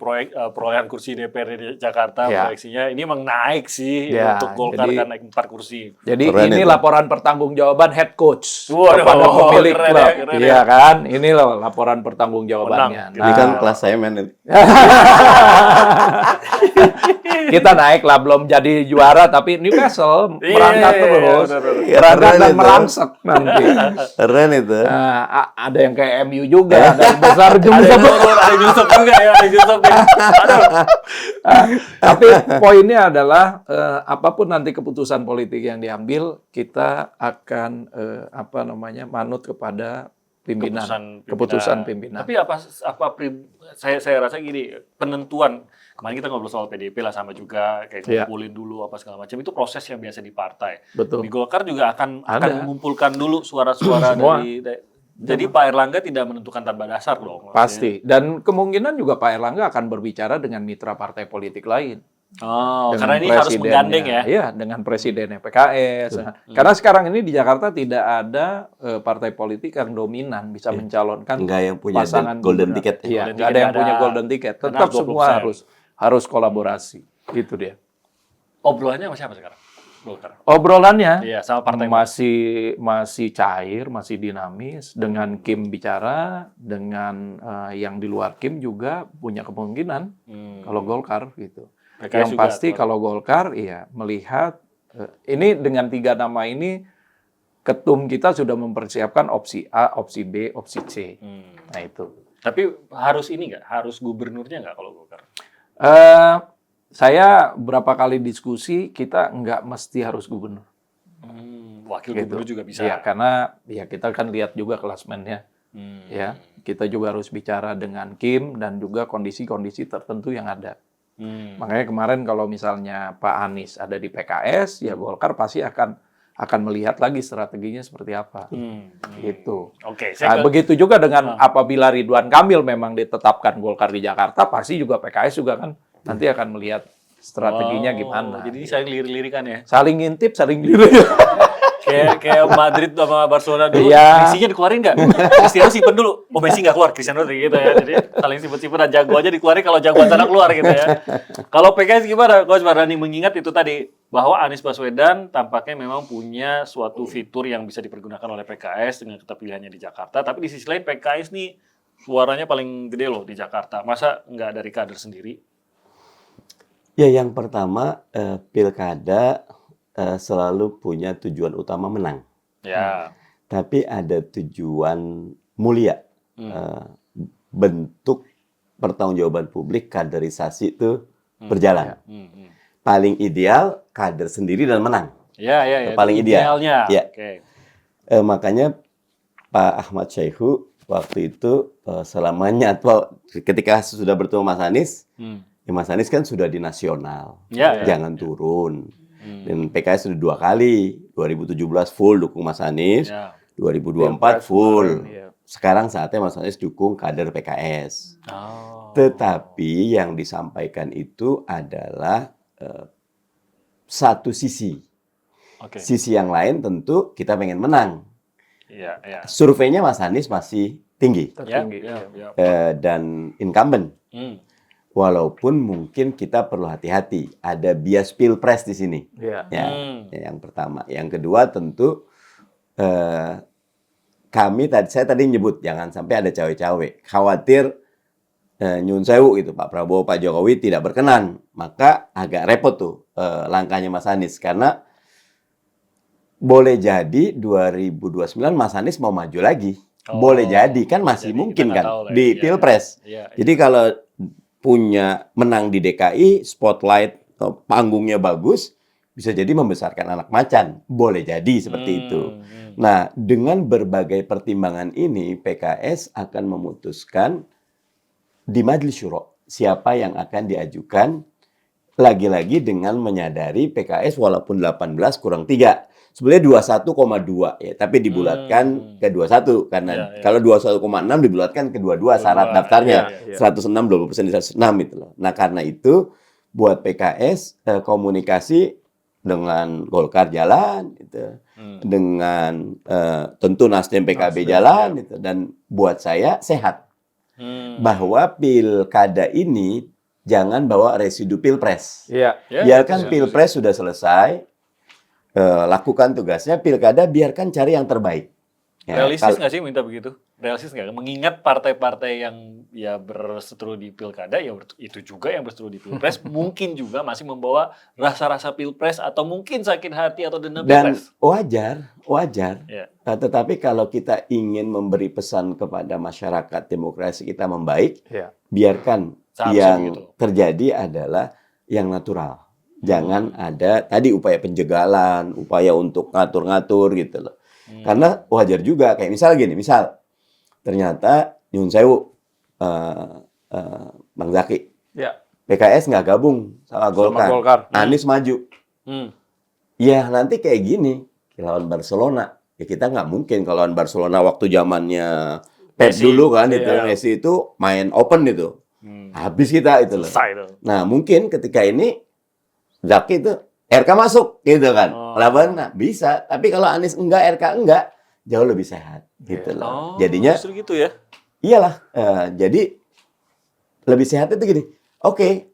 Speaker 3: perolehan kursi DPRD di Jakarta,
Speaker 2: Iya.
Speaker 3: proyeksinya ini emang naik sih
Speaker 2: Iya,
Speaker 3: untuk Golkar
Speaker 2: jadi-
Speaker 3: kan naik 4 kursi.
Speaker 2: Jadi
Speaker 1: Keren
Speaker 2: ini
Speaker 1: itu.
Speaker 2: laporan pertanggungjawaban head coach
Speaker 3: Waduh,
Speaker 2: kepada pemilik
Speaker 3: keren
Speaker 2: klub.
Speaker 3: ya, keren
Speaker 2: Iya kan? Ini loh laporan pertanggungjawabannya.
Speaker 3: Menang.
Speaker 1: Ini kan kelas saya men.
Speaker 2: Kita naik lah, belum jadi juara, tapi Newcastle
Speaker 3: Iya,
Speaker 2: merangkak
Speaker 3: iya,
Speaker 2: terus.
Speaker 3: benar, benar.
Speaker 2: Merangkak
Speaker 1: Keren
Speaker 2: dan
Speaker 1: itu.
Speaker 2: merangsek nanti.
Speaker 1: Keren itu.
Speaker 2: Nah, ada yang kayak MU juga, ada yang besar
Speaker 3: Ada
Speaker 2: juga.
Speaker 3: yang turun, ada Yusuf juga ya, ada Yusuf ya. Aduh.
Speaker 2: Tapi poinnya adalah apapun nanti keputusan politik yang diambil, kita akan manut kepada keputusan pimpinan.
Speaker 3: Tapi saya rasa gini, penentuan kemarin kita ngobrol soal PDP lah sama juga kayak
Speaker 2: Iya.
Speaker 3: ngumpulin dulu apa segala macam itu proses yang biasa di partai.
Speaker 2: Betul.
Speaker 3: Di Golkar juga akan
Speaker 2: Ada.
Speaker 3: mengumpulkan dulu suara-suara
Speaker 2: Semua.
Speaker 3: jadi Pak Erlangga tidak menentukan tanpa dasar dong.
Speaker 2: Pasti. Dan kemungkinan juga Pak Erlangga akan berbicara dengan mitra partai politik lain.
Speaker 3: Oh,
Speaker 2: Dengan
Speaker 3: karena ini harus
Speaker 2: presidennya.
Speaker 3: menggandeng ya.
Speaker 2: Iya, dengan presidennya PKS. Nah, karena sekarang ini di Jakarta tidak ada partai politik yang dominan bisa mencalonkan
Speaker 1: Enggak yang punya
Speaker 2: pasangan
Speaker 1: golden
Speaker 2: gubernur.
Speaker 1: ticket.
Speaker 2: Iya,
Speaker 3: Golden
Speaker 2: nggak
Speaker 3: ticket
Speaker 2: ada yang
Speaker 3: nggak
Speaker 2: punya
Speaker 3: ada.
Speaker 2: golden ticket.
Speaker 3: Karena
Speaker 2: Tetap semua
Speaker 3: 20%.
Speaker 2: harus kolaborasi. Itu dia.
Speaker 3: Obrolannya sama siapa sekarang? Golkar.
Speaker 2: Obrolannya
Speaker 3: Iya, sama partai
Speaker 2: masih cair, masih dinamis. Dengan Kim bicara, dengan yang di luar Kim juga punya kemungkinan kalau Golkar gitu.
Speaker 3: PKS
Speaker 2: Yang
Speaker 3: juga,
Speaker 2: pasti
Speaker 3: tuh.
Speaker 2: kalau Golkar, iya melihat ini dengan 3 nama ini, ketum kita sudah mempersiapkan opsi A, opsi B, opsi C. Nah itu.
Speaker 3: Tapi harus ini nggak? Harus gubernurnya nggak kalau Golkar?
Speaker 2: Saya berapa kali diskusi, kita nggak mesti harus gubernur.
Speaker 3: Wakil
Speaker 2: Gitu.
Speaker 3: gubernur juga bisa.
Speaker 2: Ya, karena ya kita kan lihat juga klasmennya.
Speaker 3: Hmm.
Speaker 2: Ya, kita juga harus bicara dengan Kim dan juga kondisi-kondisi tertentu yang ada. Makanya kemarin kalau misalnya Pak Anies ada di PKS, ya Golkar pasti akan melihat lagi strateginya seperti apa. Gitu.
Speaker 3: Oke,
Speaker 2: Nah, begitu juga dengan apabila Ridwan Kamil memang ditetapkan Golkar di Jakarta, pasti juga PKS juga kan nanti akan melihat strateginya gimana.
Speaker 3: Jadi saling lirik-lirikan ya.
Speaker 2: Saling ngintip, saling lirik.
Speaker 3: Kayak Madrid sama Barcelona dulu.
Speaker 2: Iya.
Speaker 3: Messinya dikeluarin nggak? Cristiano simpen dulu. Oh, Messi nggak keluar, Cristiano gitu ya. Jadi saling simpen-simpen dan jago aja dikeluarin kalau jagoan sana keluar gitu ya. Kalau PKS gimana? Coach Mardhani mengingat itu tadi bahwa Anies Baswedan tampaknya memang punya suatu fitur yang bisa dipergunakan oleh PKS dengan keterpilihannya di Jakarta. Tapi di sisi lain PKS nih suaranya paling gede loh di Jakarta. Masa nggak dari kader sendiri?
Speaker 1: Ya, yang pertama pilkada selalu punya tujuan utama menang,
Speaker 3: Ya.
Speaker 1: tapi ada tujuan mulia. Bentuk pertanggungjawaban publik, kaderisasi itu berjalan. Paling ideal kader sendiri dan menang.
Speaker 3: Ya.
Speaker 1: Paling
Speaker 3: itu
Speaker 1: ideal.
Speaker 3: idealnya.
Speaker 1: Ya.
Speaker 3: Oke.
Speaker 1: Makanya Pak Ahmad Syaihu waktu itu selamanya ketika sudah bertemu Mas Anies, ya Mas Anies kan sudah di nasional,
Speaker 3: Ya.
Speaker 1: jangan turun. Dan PKS sudah 2 kali, 2017 full dukung Mas Anies,
Speaker 3: Ya.
Speaker 1: 2024 full.
Speaker 2: Iya.
Speaker 1: Sekarang saatnya Mas Anies dukung kader PKS.
Speaker 3: Oh.
Speaker 1: Tetapi yang disampaikan itu adalah satu sisi.
Speaker 3: Oke.
Speaker 1: Sisi yang lain tentu kita pengen menang.
Speaker 3: Iya.
Speaker 1: Surveinya Mas Anies masih tinggi
Speaker 2: Tertinggi.
Speaker 3: Ya.
Speaker 1: dan incumbent. Walaupun mungkin kita perlu hati-hati, ada bias pilpres di sini.
Speaker 2: Iya.
Speaker 1: Ya, yang pertama. Yang kedua tentu saya tadi nyebut jangan sampai ada cawe-cawe. Khawatir nyun sewu gitu Pak Prabowo, Pak Jokowi tidak berkenan, maka agak repot tuh langkahnya Mas Anies karena boleh jadi 2029 Mas Anies mau maju lagi. Boleh jadi kan masih
Speaker 3: Jadi
Speaker 1: mungkin
Speaker 3: kita nggak
Speaker 1: kan
Speaker 3: tahu lah ya.
Speaker 1: di
Speaker 3: Iya,
Speaker 1: pilpres.
Speaker 3: Iya.
Speaker 1: Jadi kalau punya menang di DKI, spotlight panggungnya bagus, bisa jadi membesarkan anak macan. Boleh jadi seperti itu. Nah, dengan berbagai pertimbangan ini, PKS akan memutuskan di Majelis Syuro siapa yang akan diajukan, lagi-lagi dengan menyadari PKS walaupun 18 kurang 3. sebenarnya 21,2 ya, tapi dibulatkan ke 21 karena
Speaker 3: Iya, iya.
Speaker 1: kalau 21,6 dibulatkan ke 22 syarat daftarnya.
Speaker 3: Iya, iya.
Speaker 1: 106 20% di 106 itu loh. Nah, karena itu buat PKS komunikasi dengan Golkar jalan gitu. Dengan tentu Nasdem PKB jalan gitu, dan buat saya sehat. Bahwa pilkada ini jangan bawa residu pilpres.
Speaker 2: Iya.
Speaker 3: Ya,
Speaker 1: Biarkan
Speaker 3: betul.
Speaker 1: pilpres sudah selesai, lakukan tugasnya, pilkada biarkan cari yang terbaik. Ya,
Speaker 3: Realistis nggak sih minta begitu? Realistis nggak? Mengingat partai-partai yang ya berseteru di pilkada, ya itu juga yang berseteru di pilpres, mungkin juga masih membawa rasa-rasa pilpres atau mungkin sakit hati atau dendam
Speaker 1: dan
Speaker 3: pilpres.
Speaker 1: wajar.
Speaker 3: Ya.
Speaker 1: Tetapi kalau kita ingin memberi pesan kepada masyarakat demokrasi kita membaik,
Speaker 2: Iya.
Speaker 1: biarkan
Speaker 3: Seharusnya
Speaker 1: yang
Speaker 3: begitu.
Speaker 1: terjadi adalah yang natural. Jangan ada tadi upaya penjagalan, upaya untuk ngatur-ngatur gitu loh. Karena wajar juga kayak misal ternyata nyun sewu Bang Zaki,
Speaker 2: Iya.
Speaker 1: PKS nggak gabung sama Golkar. Anies maju.
Speaker 3: Hmm.
Speaker 1: Ya nanti kayak gini, lawan Barcelona. Ya kita nggak mungkin kalau lawan Barcelona waktu zamannya Pep
Speaker 3: Messi.
Speaker 1: dulu kan itu
Speaker 3: Iya.
Speaker 1: Messi itu main open itu. Habis kita itu loh.
Speaker 3: Selesai tuh.
Speaker 1: Nah, mungkin ketika ini Zaki itu RK masuk gitu kan. Lawan nah, bisa, tapi kalau Anies enggak, RK enggak, jauh lebih sehat gitu loh. Jadinya
Speaker 3: Justru gitu ya.
Speaker 1: iyalah, jadi lebih sehat itu gini. Oke,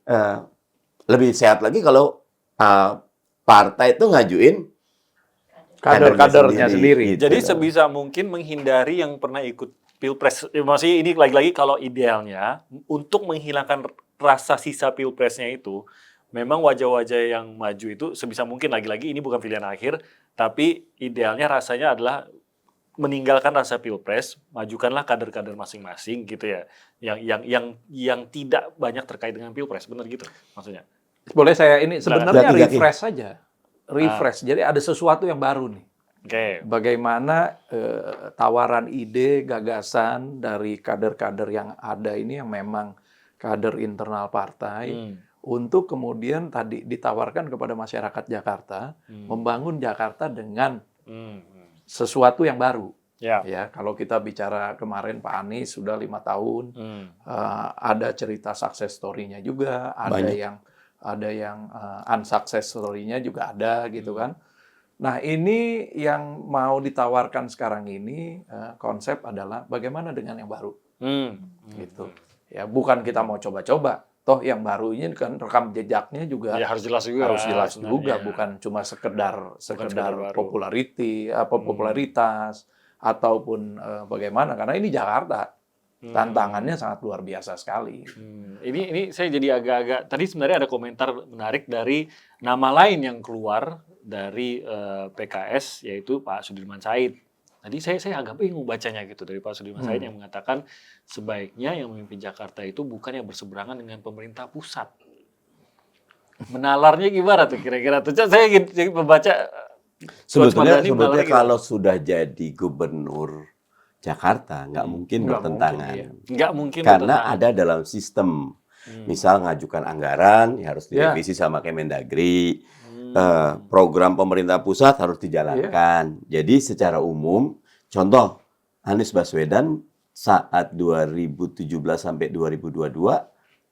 Speaker 1: lebih sehat lagi kalau partai itu ngajuin
Speaker 2: Kader-kadernya sendiri.
Speaker 1: gitu
Speaker 3: Jadi
Speaker 1: loh.
Speaker 3: sebisa mungkin menghindari yang pernah ikut pilpres. Masih ini lagi-lagi kalau idealnya untuk menghilangkan rasa sisa pilpresnya itu, memang wajah-wajah yang maju itu sebisa mungkin lagi-lagi ini bukan pilihan akhir, tapi idealnya rasanya adalah meninggalkan rasa pilpres, majukanlah kader-kader masing-masing gitu ya, yang tidak banyak terkait dengan pilpres, benar gitu maksudnya.
Speaker 2: Boleh saya ini sebenarnya
Speaker 1: Zaki.
Speaker 2: refresh saja. Refresh. Jadi ada sesuatu yang baru nih.
Speaker 3: Oke.
Speaker 2: Bagaimana tawaran ide, gagasan dari kader-kader yang ada ini yang memang kader internal partai untuk kemudian tadi ditawarkan kepada masyarakat Jakarta membangun Jakarta dengan sesuatu yang baru. Ya, kalau kita bicara kemarin Pak Anies sudah 5 tahun, ada cerita success story-nya juga, ada yang unsuccess story-nya juga ada gitu kan. Nah, ini yang mau ditawarkan sekarang ini konsep adalah bagaimana dengan yang baru. Gitu. Ya, bukan kita mau coba-coba. Toh yang baru ini kan rekam jejaknya juga
Speaker 3: Ya harus jelas juga.
Speaker 2: harus jelas juga,
Speaker 3: sebenarnya.
Speaker 2: bukan cuma sekedar
Speaker 3: sekedar baru.
Speaker 2: popularitas ataupun bagaimana, karena ini Jakarta. Tantangannya sangat luar biasa sekali.
Speaker 3: Ini saya jadi agak-agak tadi sebenarnya ada komentar menarik dari nama lain yang keluar dari PKS yaitu Pak Sudirman Said. Tadi saya agak bingung bacanya gitu dari Pak Sudirman Said yang mengatakan sebaiknya yang memimpin Jakarta itu bukan yang berseberangan dengan pemerintah pusat. Menalarnya gimana tuh kira-kira tuh? Saya ingin membaca
Speaker 1: Sebetulnya
Speaker 3: gitu.
Speaker 1: kalau sudah jadi gubernur Jakarta nggak mungkin bertentangan.
Speaker 3: Nggak mungkin
Speaker 1: Karena
Speaker 3: bertentangan.
Speaker 1: ada dalam sistem. Misal ngajukan anggaran, ya harus direvisi sama Kemendagri. Program pemerintah pusat harus dijalankan. Jadi secara umum, contoh Anies Baswedan saat 2017 sampai 2022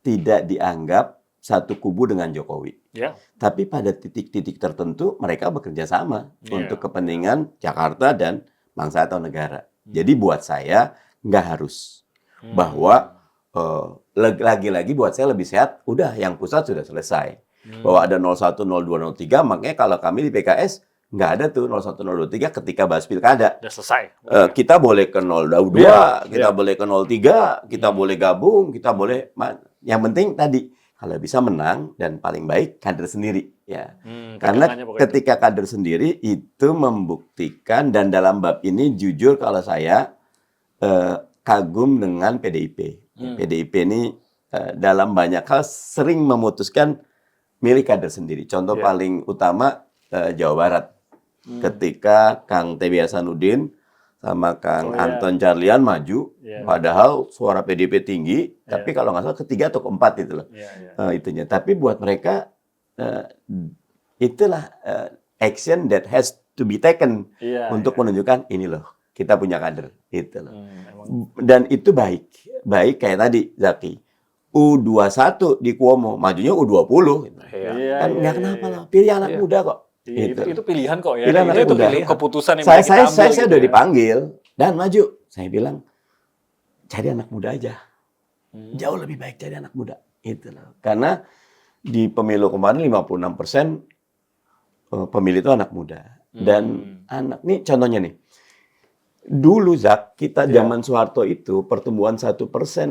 Speaker 1: tidak dianggap satu kubu dengan Jokowi.
Speaker 3: Ya.
Speaker 1: Tapi pada titik-titik tertentu mereka bekerja sama untuk kepentingan Jakarta dan bangsa atau negara. Jadi buat saya nggak harus bahwa lagi-lagi buat saya lebih sehat. Udah yang pusat sudah selesai. Bahwa ada 01, 02, 03, makanya kalau kami di PKS nggak ada tuh 01, 02, 03 ketika bahas pilkada.
Speaker 3: Udah selesai.
Speaker 1: Kita boleh ke 02, kita boleh ke 03, kita boleh gabung, kita boleh. Yang penting tadi kalau bisa menang dan paling baik kader sendiri. Ya. Karena ketika kader sendiri itu membuktikan dan dalam bab ini jujur kalau saya kagum dengan PDIP. PDIP ini dalam banyak hal sering memutuskan milih kader sendiri. Contoh paling utama Jawa Barat. Ketika Kang T.B. Hasanuddin sama Kang Anton Carlyan maju, padahal suara PDIP tinggi, tapi kalau nggak salah ketiga atau keempat itu loh. Itunya. Tapi buat mereka itulah action that has to be taken
Speaker 3: Iya,
Speaker 1: untuk
Speaker 3: iya.
Speaker 1: menunjukkan ini loh, kita punya kader, gitu loh.
Speaker 3: Emang.
Speaker 1: Dan itu baik kayak tadi Zaki. U21 di Cuomo, majunya U20. Gitu.
Speaker 3: Iya,
Speaker 1: Kan
Speaker 3: iya,
Speaker 1: nggak
Speaker 3: iya,
Speaker 1: kenapa
Speaker 3: iya.
Speaker 1: lah, pilih anak
Speaker 2: Iya.
Speaker 1: muda kok.
Speaker 3: Iya,
Speaker 1: Gitu.
Speaker 3: itu pilihan kok ya.
Speaker 1: Pilihan anak
Speaker 3: itu
Speaker 1: muda.
Speaker 3: keputusan yang
Speaker 1: Saya
Speaker 3: bisa kita ambil gitu
Speaker 1: udah
Speaker 3: ya.
Speaker 1: dipanggil dan maju. Saya bilang cari anak muda aja. Jauh lebih baik cari anak muda. Gitu loh. Karena di pemilu kemarin 56% pemilih itu anak muda. Dan anak nih contohnya nih. Dulu Zak, kita zaman Soeharto itu pertumbuhan 1%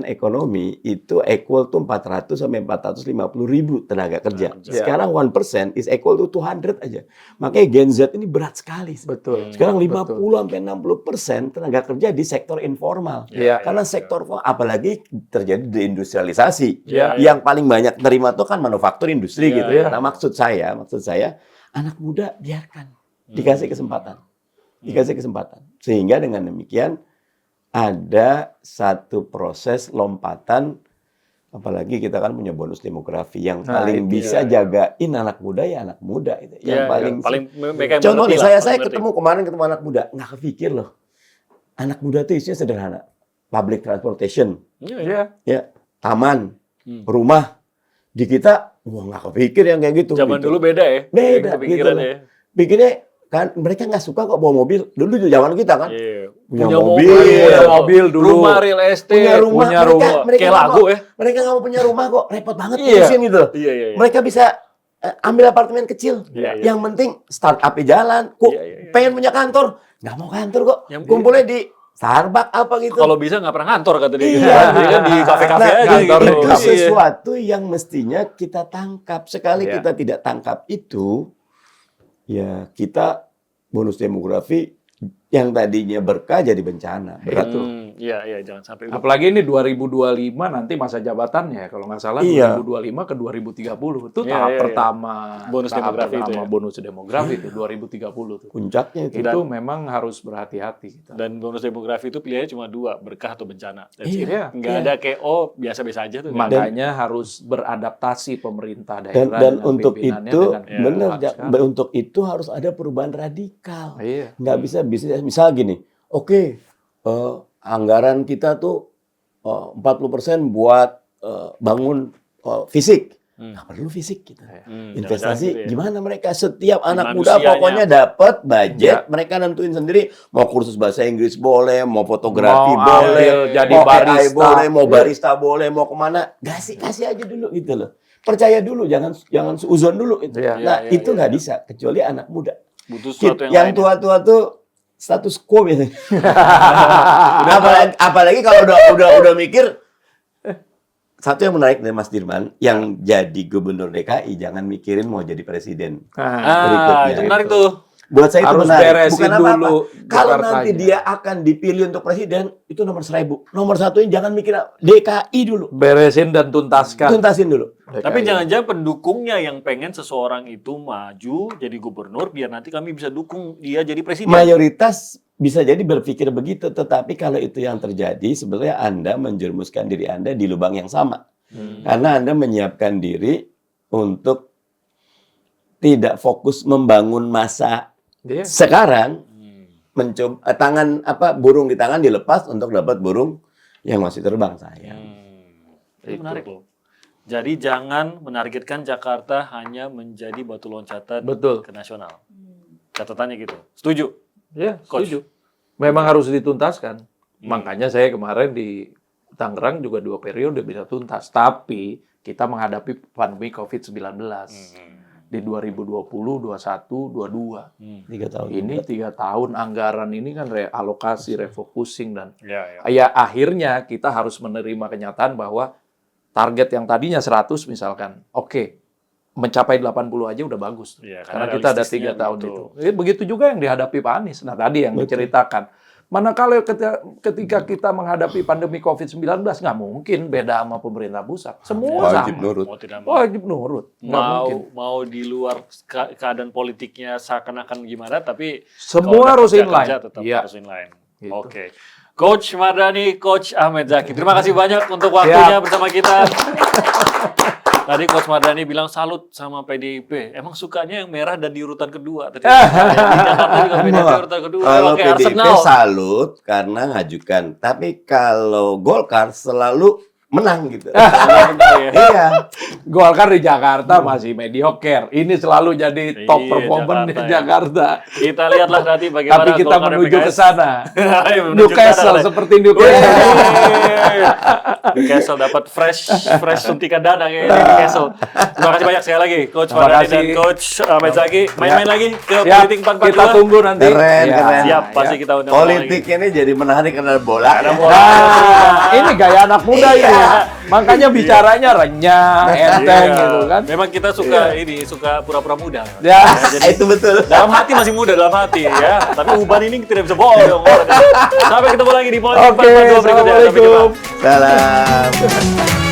Speaker 1: ekonomi itu equal to 400 sampai 450 ribu tenaga kerja. Sekarang 1% is equal to 200 aja. Makanya Gen Z ini berat sekali.
Speaker 2: Betul.
Speaker 1: Sekarang 50
Speaker 2: Betul.
Speaker 1: sampai 60% tenaga kerja di sektor informal.
Speaker 2: Iya.
Speaker 1: Karena sektor apalagi terjadi deindustrialisasi.
Speaker 2: Iya.
Speaker 1: Yang paling banyak terima tuh kan manufaktur industri
Speaker 3: Iya,
Speaker 1: gitu.
Speaker 3: iya.
Speaker 1: Nah, maksud saya anak muda biarkan dikasih kesempatan. Dikasih kesempatan. Sehingga dengan demikian ada satu proses lompatan, apalagi kita kan punya bonus demografi yang
Speaker 2: Nah,
Speaker 1: paling
Speaker 2: itu
Speaker 1: bisa
Speaker 3: ya.
Speaker 1: jagain anak muda ya anak muda itu. Yang paling
Speaker 3: mereka yang
Speaker 1: contoh
Speaker 3: mengerti
Speaker 1: nih,
Speaker 3: lah,
Speaker 1: saya
Speaker 3: paling
Speaker 1: ketemu anak muda, nggak kepikir loh. Anak muda itu isinya sederhana. Public transportation,
Speaker 3: mengerti. Iya.
Speaker 1: ya, taman, rumah. Di kita, wah nggak kepikir yang kayak gitu.
Speaker 3: Zaman
Speaker 1: gitu.
Speaker 3: dulu beda ya.
Speaker 1: Beda,
Speaker 3: Kepikirannya
Speaker 1: gitu
Speaker 3: ya.
Speaker 1: Pikirnya kan mereka nggak suka kok bawa mobil. Dulu di zaman kita kan.
Speaker 3: Iya.
Speaker 1: Punya
Speaker 3: Punya
Speaker 1: mobil,
Speaker 2: punya mobil dulu.
Speaker 3: Rumah real estate.
Speaker 1: Punya rumah,
Speaker 3: Punya
Speaker 1: mereka-
Speaker 3: rumah.
Speaker 1: mereka
Speaker 3: Kayak
Speaker 1: nggak
Speaker 3: lagu
Speaker 1: mau.
Speaker 3: ya.
Speaker 1: Mereka nggak mau punya rumah kok. Repot banget
Speaker 3: Iya.
Speaker 1: ngurusin gitu.
Speaker 3: Iya, iya, iya.
Speaker 1: Mereka bisa ambil apartemen kecil.
Speaker 3: Iya, iya.
Speaker 1: Yang penting startup-nya jalan. Kok
Speaker 3: Iya, iya, iya.
Speaker 1: pengen punya kantor? Nggak mau kantor kok.
Speaker 3: Yang-
Speaker 1: Kumpulnya di Starbucks apa gitu.
Speaker 3: Kalau bisa nggak pernah ngantor kata dia.
Speaker 1: Iya.
Speaker 3: Dia kan di kafe-kafe
Speaker 1: Nah,
Speaker 3: aja
Speaker 2: kantor
Speaker 3: gitu.
Speaker 1: itu
Speaker 2: Iya.
Speaker 1: sesuatu yang mestinya kita tangkap. Sekali
Speaker 2: Iya.
Speaker 1: kita tidak tangkap itu, ya kita bonus demografi yang tadinya berkah jadi bencana. Berat tuh.
Speaker 3: Iya, iya, jangan sampai itu.
Speaker 2: Apalagi ini 2025 nanti masa jabatannya kalau nggak salah
Speaker 1: Iya.
Speaker 2: 2025 ke 2030 itu
Speaker 3: Iya,
Speaker 2: tahap
Speaker 3: iya, iya.
Speaker 2: pertama
Speaker 3: Bonus
Speaker 2: tahap
Speaker 3: demografi itu
Speaker 2: pertama
Speaker 3: ya.
Speaker 2: bonus demografi itu 2030 tuh.
Speaker 1: Puncaknya itu.
Speaker 2: Itu memang harus berhati-hati kita.
Speaker 3: Dan bonus demografi itu pilihannya cuma dua, berkah atau bencana. That's it.
Speaker 2: Iya.
Speaker 3: Nggak
Speaker 1: Iya.
Speaker 3: ada kayak, oh biasa-biasa aja tuh.
Speaker 2: Makanya harus beradaptasi pemerintah
Speaker 1: Dan
Speaker 2: daerah
Speaker 1: dan
Speaker 2: dengan
Speaker 1: untuk
Speaker 2: pimpinannya
Speaker 1: itu
Speaker 2: dengan
Speaker 1: benar
Speaker 2: hak
Speaker 1: Jak,
Speaker 2: sekarang.
Speaker 1: untuk itu harus ada perubahan radikal.
Speaker 2: Iya.
Speaker 1: Nggak bisa bisnis misal gini. Oke, anggaran kita tuh 40% buat bangun fisik. Nggak perlu fisik kita. Investasi
Speaker 3: jangan-jangan gitu ya.
Speaker 1: gimana mereka setiap anak muda
Speaker 3: manusianya.
Speaker 1: pokoknya dapat budget,
Speaker 2: Ya.
Speaker 1: mereka nentuin sendiri mau kursus bahasa Inggris boleh, mau fotografi
Speaker 2: Mau
Speaker 1: boleh,
Speaker 2: ambil jadi
Speaker 1: mau AI
Speaker 2: barista.
Speaker 1: boleh, mau barista boleh, mau kemana, kasih aja dulu gitu loh. Percaya dulu, jangan seuzon dulu itu.
Speaker 2: Iya.
Speaker 1: Nah,
Speaker 3: Iya,
Speaker 1: itu nggak bisa kecuali anak muda.
Speaker 3: Butuh sesuatu yang
Speaker 1: Yang
Speaker 3: lain.
Speaker 1: tua-tua tuh status quo biasanya. apalagi kalau udah mikir. Satu yang menarik dari Mas Dirman, yang jadi gubernur DKI jangan mikirin mau jadi presiden. berikutnya.
Speaker 3: Itu menarik tuh.
Speaker 1: Buat saya itu
Speaker 2: Harus
Speaker 1: menarik.
Speaker 2: beresin
Speaker 1: Bukan apa-apa.
Speaker 2: dulu
Speaker 1: Kalau
Speaker 2: Jakartanya.
Speaker 1: nanti dia akan dipilih untuk presiden, itu nomor 1000. Nomor satunya jangan mikir DKI dulu.
Speaker 2: Beresin dan tuntaskan.
Speaker 1: Tuntasin dulu.
Speaker 3: Tapi jangan-jangan pendukungnya yang pengen seseorang itu maju jadi gubernur biar nanti kami bisa dukung dia jadi presiden.
Speaker 1: Mayoritas bisa jadi berpikir begitu, tetapi kalau itu yang terjadi, sebenarnya Anda menjerumuskan diri Anda di lubang yang sama. Karena Anda menyiapkan diri untuk tidak fokus membangun masa
Speaker 2: Iya.
Speaker 1: sekarang, mencoba burung di tangan dilepas untuk dapat burung yang masih terbang saya.
Speaker 3: Itu menarik loh. Jadi jangan menargetkan Jakarta hanya menjadi batu loncatan
Speaker 2: Betul.
Speaker 3: ke nasional. Catatannya gitu. Setuju?
Speaker 2: Ya,
Speaker 3: Coach.
Speaker 2: setuju. Memang harus dituntaskan. Makanya saya kemarin di Tangerang juga 2 periode bisa tuntas. Tapi kita menghadapi pandemi COVID-19 di 2020, 21, 22.
Speaker 1: 3 tahun.
Speaker 2: Ini 3 tahun anggaran ini kan realokasi, refocusing dan
Speaker 3: Ya.
Speaker 2: ya akhirnya kita harus menerima kenyataan bahwa target yang tadinya 100 misalkan, oke, mencapai 80 aja udah bagus.
Speaker 3: Iya,
Speaker 2: Karena
Speaker 3: karena
Speaker 2: kita ada
Speaker 3: realistisnya
Speaker 2: 3 tahun
Speaker 3: begitu.
Speaker 2: itu. Begitu juga yang dihadapi Pak Anies. Nah tadi yang diceritakan. Manakala ketika kita menghadapi pandemi COVID-19, nggak mungkin beda sama pemerintah pusat. Semua
Speaker 1: Wajib
Speaker 2: sama.
Speaker 1: nurut.
Speaker 3: Mau tidak mau.
Speaker 2: Wajib nurut. Nggak mungkin.
Speaker 3: Mau di luar keadaan politiknya seakan-akan gimana, tapi
Speaker 2: Semua
Speaker 3: kalau
Speaker 2: harus
Speaker 3: kerja
Speaker 2: inline.
Speaker 3: kerja tetap
Speaker 2: Iya.
Speaker 3: harus inline.
Speaker 2: Gitu.
Speaker 3: Oke. Coach Mardhani, Coach Ahmed Zaki. Terima kasih banyak untuk waktunya bersama kita. Tadi Coach Mardhani bilang salut sama PDIP. Emang sukanya yang merah dan di urutan kedua. Tadi di Jakarta juga PDIP urutan kedua.
Speaker 1: Kalau
Speaker 3: Kayak
Speaker 1: PDIP
Speaker 3: Arsenal.
Speaker 1: salut karena ngajukan, tapi kalau Golkar selalu menang gitu.
Speaker 3: Benar ya.
Speaker 1: Iya.
Speaker 2: Golkar di Jakarta masih mediocre. Ini selalu jadi top
Speaker 3: Iya,
Speaker 2: performer di
Speaker 3: Jakarta ya.
Speaker 2: Jakarta.
Speaker 3: Kita lihatlah nanti bagaimana
Speaker 2: Tapi kita
Speaker 3: Golkar dan
Speaker 2: menuju ke
Speaker 3: PKS.
Speaker 2: sana.
Speaker 3: Ayo, menuju ke
Speaker 2: Newcastle
Speaker 3: sana.
Speaker 2: seperti Newcastle.
Speaker 3: Newcastle dapat fresh suntikan dana kayaknya di Newcastle. Terima kasih banyak sekali lagi Coach
Speaker 2: Terima
Speaker 3: Mardhani
Speaker 2: kasih.
Speaker 3: dan Coach Medzaki. Main-main lagi ke
Speaker 2: Ya,
Speaker 3: Politik 442.
Speaker 2: kita tunggu nanti.
Speaker 1: Keren,
Speaker 2: Ya,
Speaker 1: keren.
Speaker 3: Siap, pasti
Speaker 2: ya.
Speaker 3: kita undang
Speaker 1: Politik ini jadi menarik karena bola.
Speaker 2: Nah, ini gaya anak muda ini. Makanya bicaranya renyah, enteng
Speaker 3: Iya.
Speaker 2: gitu kan.
Speaker 3: Memang kita suka suka pura-pura muda.
Speaker 2: Ya.
Speaker 1: Itu betul.
Speaker 3: Dalam hati masih muda, dalam hati ya. Tapi uban ini tidak bisa bohong. Sampai ketemu lagi di Politik
Speaker 2: Oke,
Speaker 3: 442 berikutnya. Sampai jumpa.
Speaker 2: assalamualaikum.
Speaker 1: Salam.